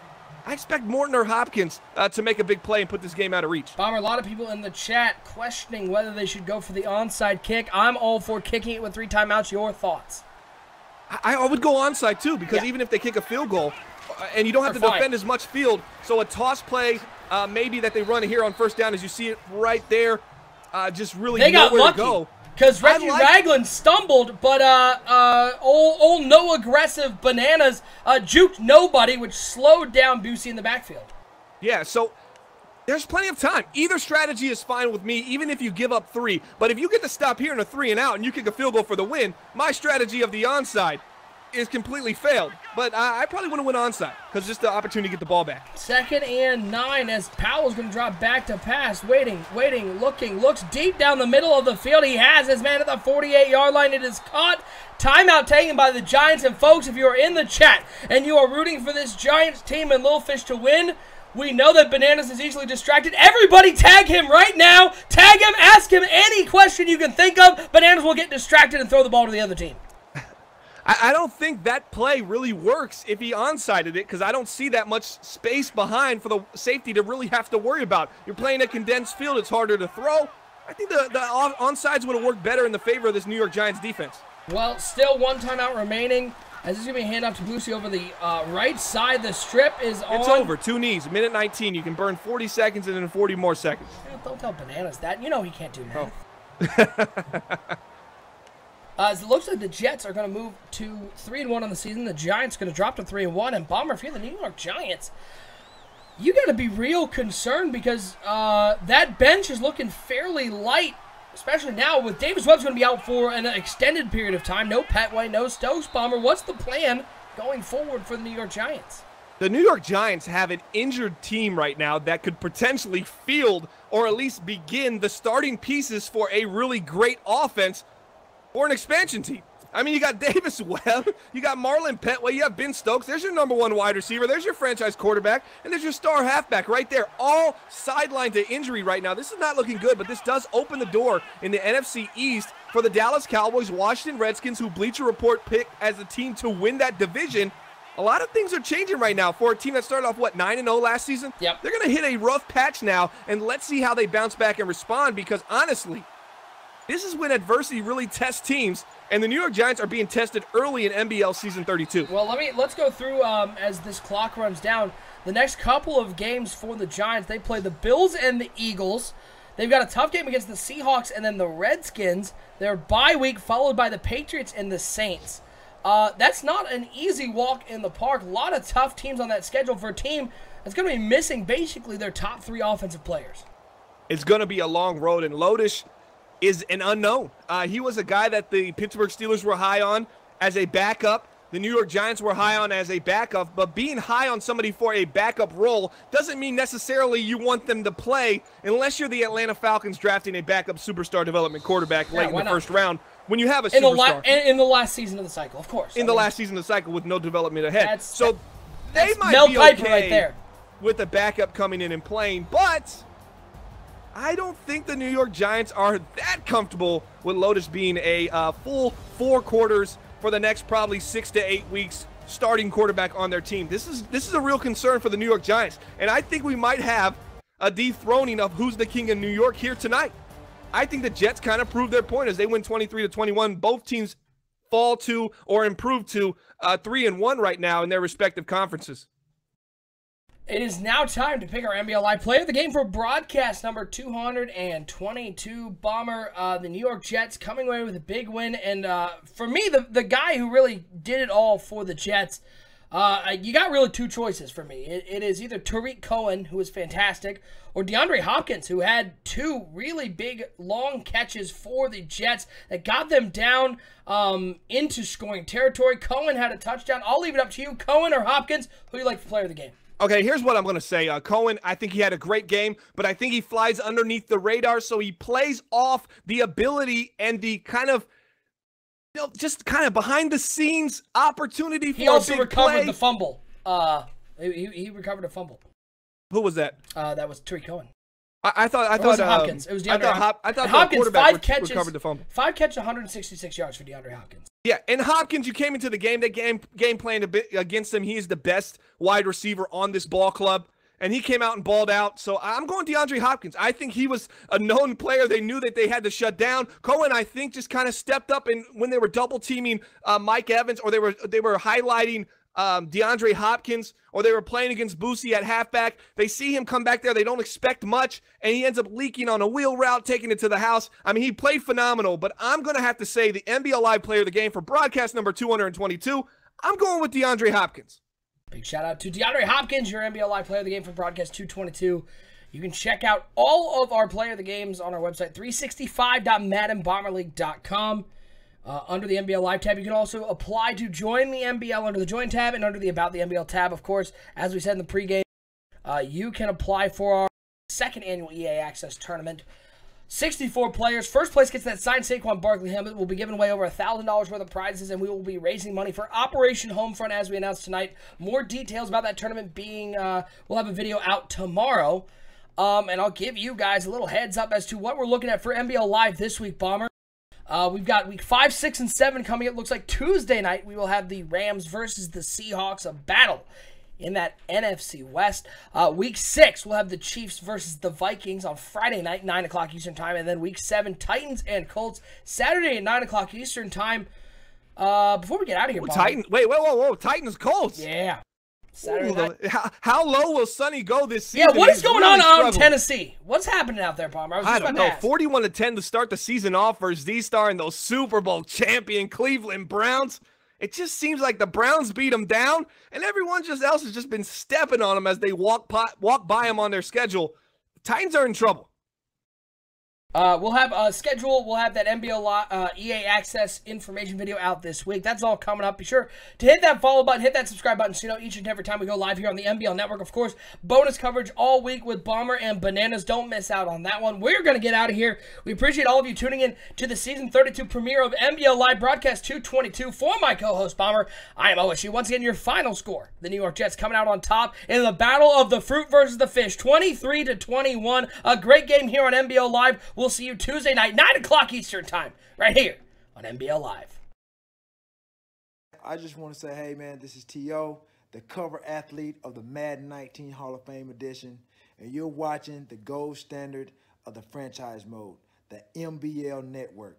B: I expect Morton or Hopkins to make a big play and put this game out of reach.
C: Bomber, a lot of people in the chat questioning whether they should go for the onside kick. I'm all for kicking it with 3 timeouts. Your thoughts?
B: I would go onside too, because even if they kick a field goal, and you don't have to defend as much field, so a toss play maybe that they run here on 1st down, as you see it right there, just really
C: they got
B: nowhere to
C: lucky.
B: go.
C: Because Reggie Ragland stumbled, but old no aggressive Bananas juked nobody, which slowed down Boosie in the backfield.
B: Yeah, so there's plenty of time. Either strategy is fine with me, even if you give up 3. But if you get to stop here in a 3 and out and you kick a field goal for the win, my strategy of the onside is completely failed. But I probably want to win onside because just the opportunity to get the ball back.
C: 2nd and 9 as Powell's going to drop back to pass. Waiting, looking, looks deep down the middle of the field. He has his man at the 48-yard line. It is caught. Timeout taken by the Giants. And folks, if you are in the chat and you are rooting for this Giants team and Little Fish to win, we know that Bananas is easily distracted. Everybody tag him right now. Tag him. Ask him any question you can think of. Bananas will get distracted and throw the ball to the other team.
B: I don't think that play really works if he onsided it, because I don't see that much space behind for the safety to really have to worry about. You're playing a condensed field. It's harder to throw. I think the onsides would have worked better in the favor of this New York Giants defense.
C: Well, still 1 timeout remaining. As this is going to be a handoff to Boosie over the right side. The strip is on.
B: It's over. 2 knees. Minute 19. You can burn 40 seconds and then 40 more seconds.
C: Don't tell Bananas that. You know he can't do math. It looks like the Jets are going to move to 3-1 on the season. The Giants are going to drop to 3-1. And Bomber, if you're the New York Giants, you got to be real concerned because that bench is looking fairly light, especially now with Davis Webb's going to be out for an extended period of time. No Petway, no Stokes. Bomber, what's the plan going forward for the New York Giants?
B: The New York Giants have an injured team right now that could potentially field or at least begin the starting pieces for a really great offense for an expansion team. I mean, you got Davis Webb, you got Marlon Petway, you have Ben Stokes. There's your number one wide receiver. There's your franchise quarterback, and there's your star halfback right there, all sidelined to injury right now. This is not looking good, but this does open the door in the NFC East for the Dallas Cowboys, Washington Redskins, who Bleacher Report picked as the team to win that division. A lot of things are changing right now for a team that started off, 9-0 last season?
C: Yep.
B: They're going to hit a rough patch now, and let's see how they bounce back and respond, because honestly, this is when adversity really tests teams, and the New York Giants are being tested early in NBL Season 32.
C: Well, let's go through as this clock runs down. The next couple of games for the Giants, they play the Bills and the Eagles. They've got a tough game against the Seahawks and then the Redskins. Their bye week followed by the Patriots and the Saints. That's not an easy walk in the park. A lot of tough teams on that schedule for a team that's going to be missing basically their top 3 offensive players.
B: It's going to be a long road, and Lodish is an unknown. He was a guy that the Pittsburgh Steelers were high on as a backup. The New York Giants were high on as a backup, but being high on somebody for a backup role doesn't mean necessarily you want them to play unless you're the Atlanta Falcons drafting a backup superstar development quarterback late in the first round when you have a superstar.
C: In the last season of the cycle, of course.
B: In the last season of the cycle with no development ahead.
C: That's
B: they might
C: Mel
B: be
C: Kiper
B: okay
C: right there
B: with a backup coming in and playing, but I don't think the New York Giants are that comfortable with Lotus being a full 4 quarters for the next probably 6 to 8 weeks starting quarterback on their team. This is a real concern for the New York Giants, and I think we might have a dethroning of who's the king in New York here tonight. I think the Jets kind of proved their point as they win 23-21. Both teams fall to or improve to 3-1 right now in their respective conferences.
C: It is now time to pick our NBL Live player of the game for broadcast number 222. Bomber, the New York Jets coming away with a big win. And for me, the guy who really did it all for the Jets, you got really 2 choices for me. It is either Tariq Cohen, who was fantastic, or DeAndre Hopkins, who had 2 really big, long catches for the Jets that got them down into scoring territory. Cohen had a touchdown. I'll leave it up to you. Cohen or Hopkins, who do you like for player of the game?
B: Okay, here's what I'm going to say. Cohen, I think he had a great game, but I think he flies underneath the radar, so he plays off the ability and the kind of, just kind of behind-the-scenes opportunity for a big play.
C: He also recovered the fumble. He recovered a fumble.
B: Who was that?
C: That was Tariq Cohen.
B: I thought
C: Hopkins. It was DeAndre Hopkins.
B: I thought
C: Hopkins,
B: the quarterback recovered the fumble.
C: 5 catches, 166 yards for DeAndre Hopkins.
B: Yeah, and Hopkins, you came into the game. That game playing a bit against him. He is the best wide receiver on this ball club, and he came out and balled out. So I'm going DeAndre Hopkins. I think he was a known player. They knew that they had to shut down. Cohen, I think, just kind of stepped up, and when they were double teaming Mike Evans, or they were highlighting DeAndre Hopkins, or they were playing against Boosie at halfback. They see him come back there. They don't expect much, and he ends up leaking on a wheel route, taking it to the house. I mean, he played phenomenal, but I'm going to have to say the NBL Live player of the game for broadcast number 222, I'm going with DeAndre Hopkins.
C: Big shout out to DeAndre Hopkins, your NBL Live player of the game for broadcast 222. You can check out all of our player of the games on our website, 365.maddenbomberleague.com. Under the NBL Live tab, you can also apply to join the NBL under the Join tab, and under the About the NBL tab, of course, as we said in the pregame, you can apply for our 2nd annual EA Access Tournament. 64 players. First place gets that signed Saquon Barkley helmet. We'll be giving away over $1,000 worth of prizes, and we will be raising money for Operation Homefront, as we announced tonight. More details about that tournament being, we'll have a video out tomorrow, and I'll give you guys a little heads up as to what we're looking at for NBL Live this week, Bomber. We've got week 5, 6, and 7 coming up. Looks like Tuesday night we will have the Rams versus the Seahawks, a battle in that NFC West. Week 6 we'll have the Chiefs versus the Vikings on Friday night, 9 o'clock Eastern time. And then week 7, Titans and Colts, Saturday at 9 o'clock Eastern time. Before we get out of here, Bob,
B: Whoa, Titans Colts.
C: Yeah. Saturday night.
B: How low will Sonny go this season?
C: Yeah, what is going on in Tennessee? What's happening out there, Palmer?
B: I don't know. 41-10 to start the season off versus Z-Star and those Super Bowl champion Cleveland Browns. It just seems like the Browns beat them down, and everyone else has just been stepping on them as they walk by them on their schedule. The Titans are in trouble.
C: We'll have a schedule. We'll have that EA Access information video out this week. That's all coming up. Be sure to hit that follow button, hit that subscribe button so you know each and every time we go live here on the NBL Network. Of course, bonus coverage all week with Bomber and Bananas. Don't miss out on that one. We're going to get out of here. We appreciate all of you tuning in to the Season 32 premiere of NBL Live Broadcast 222. For my co-host, Bomber, I am OSU. Once again, your final score. The New York Jets coming out on top in the battle of the fruit versus the fish, 23-21. A great game here on NBL Live. We'll see you Tuesday night, 9 o'clock Eastern Time, right here on NBL Live.
D: I just want to say, hey, man, this is T.O., the cover athlete of the Madden 19 Hall of Fame edition, and you're watching the gold standard of the franchise mode, the NBL Network.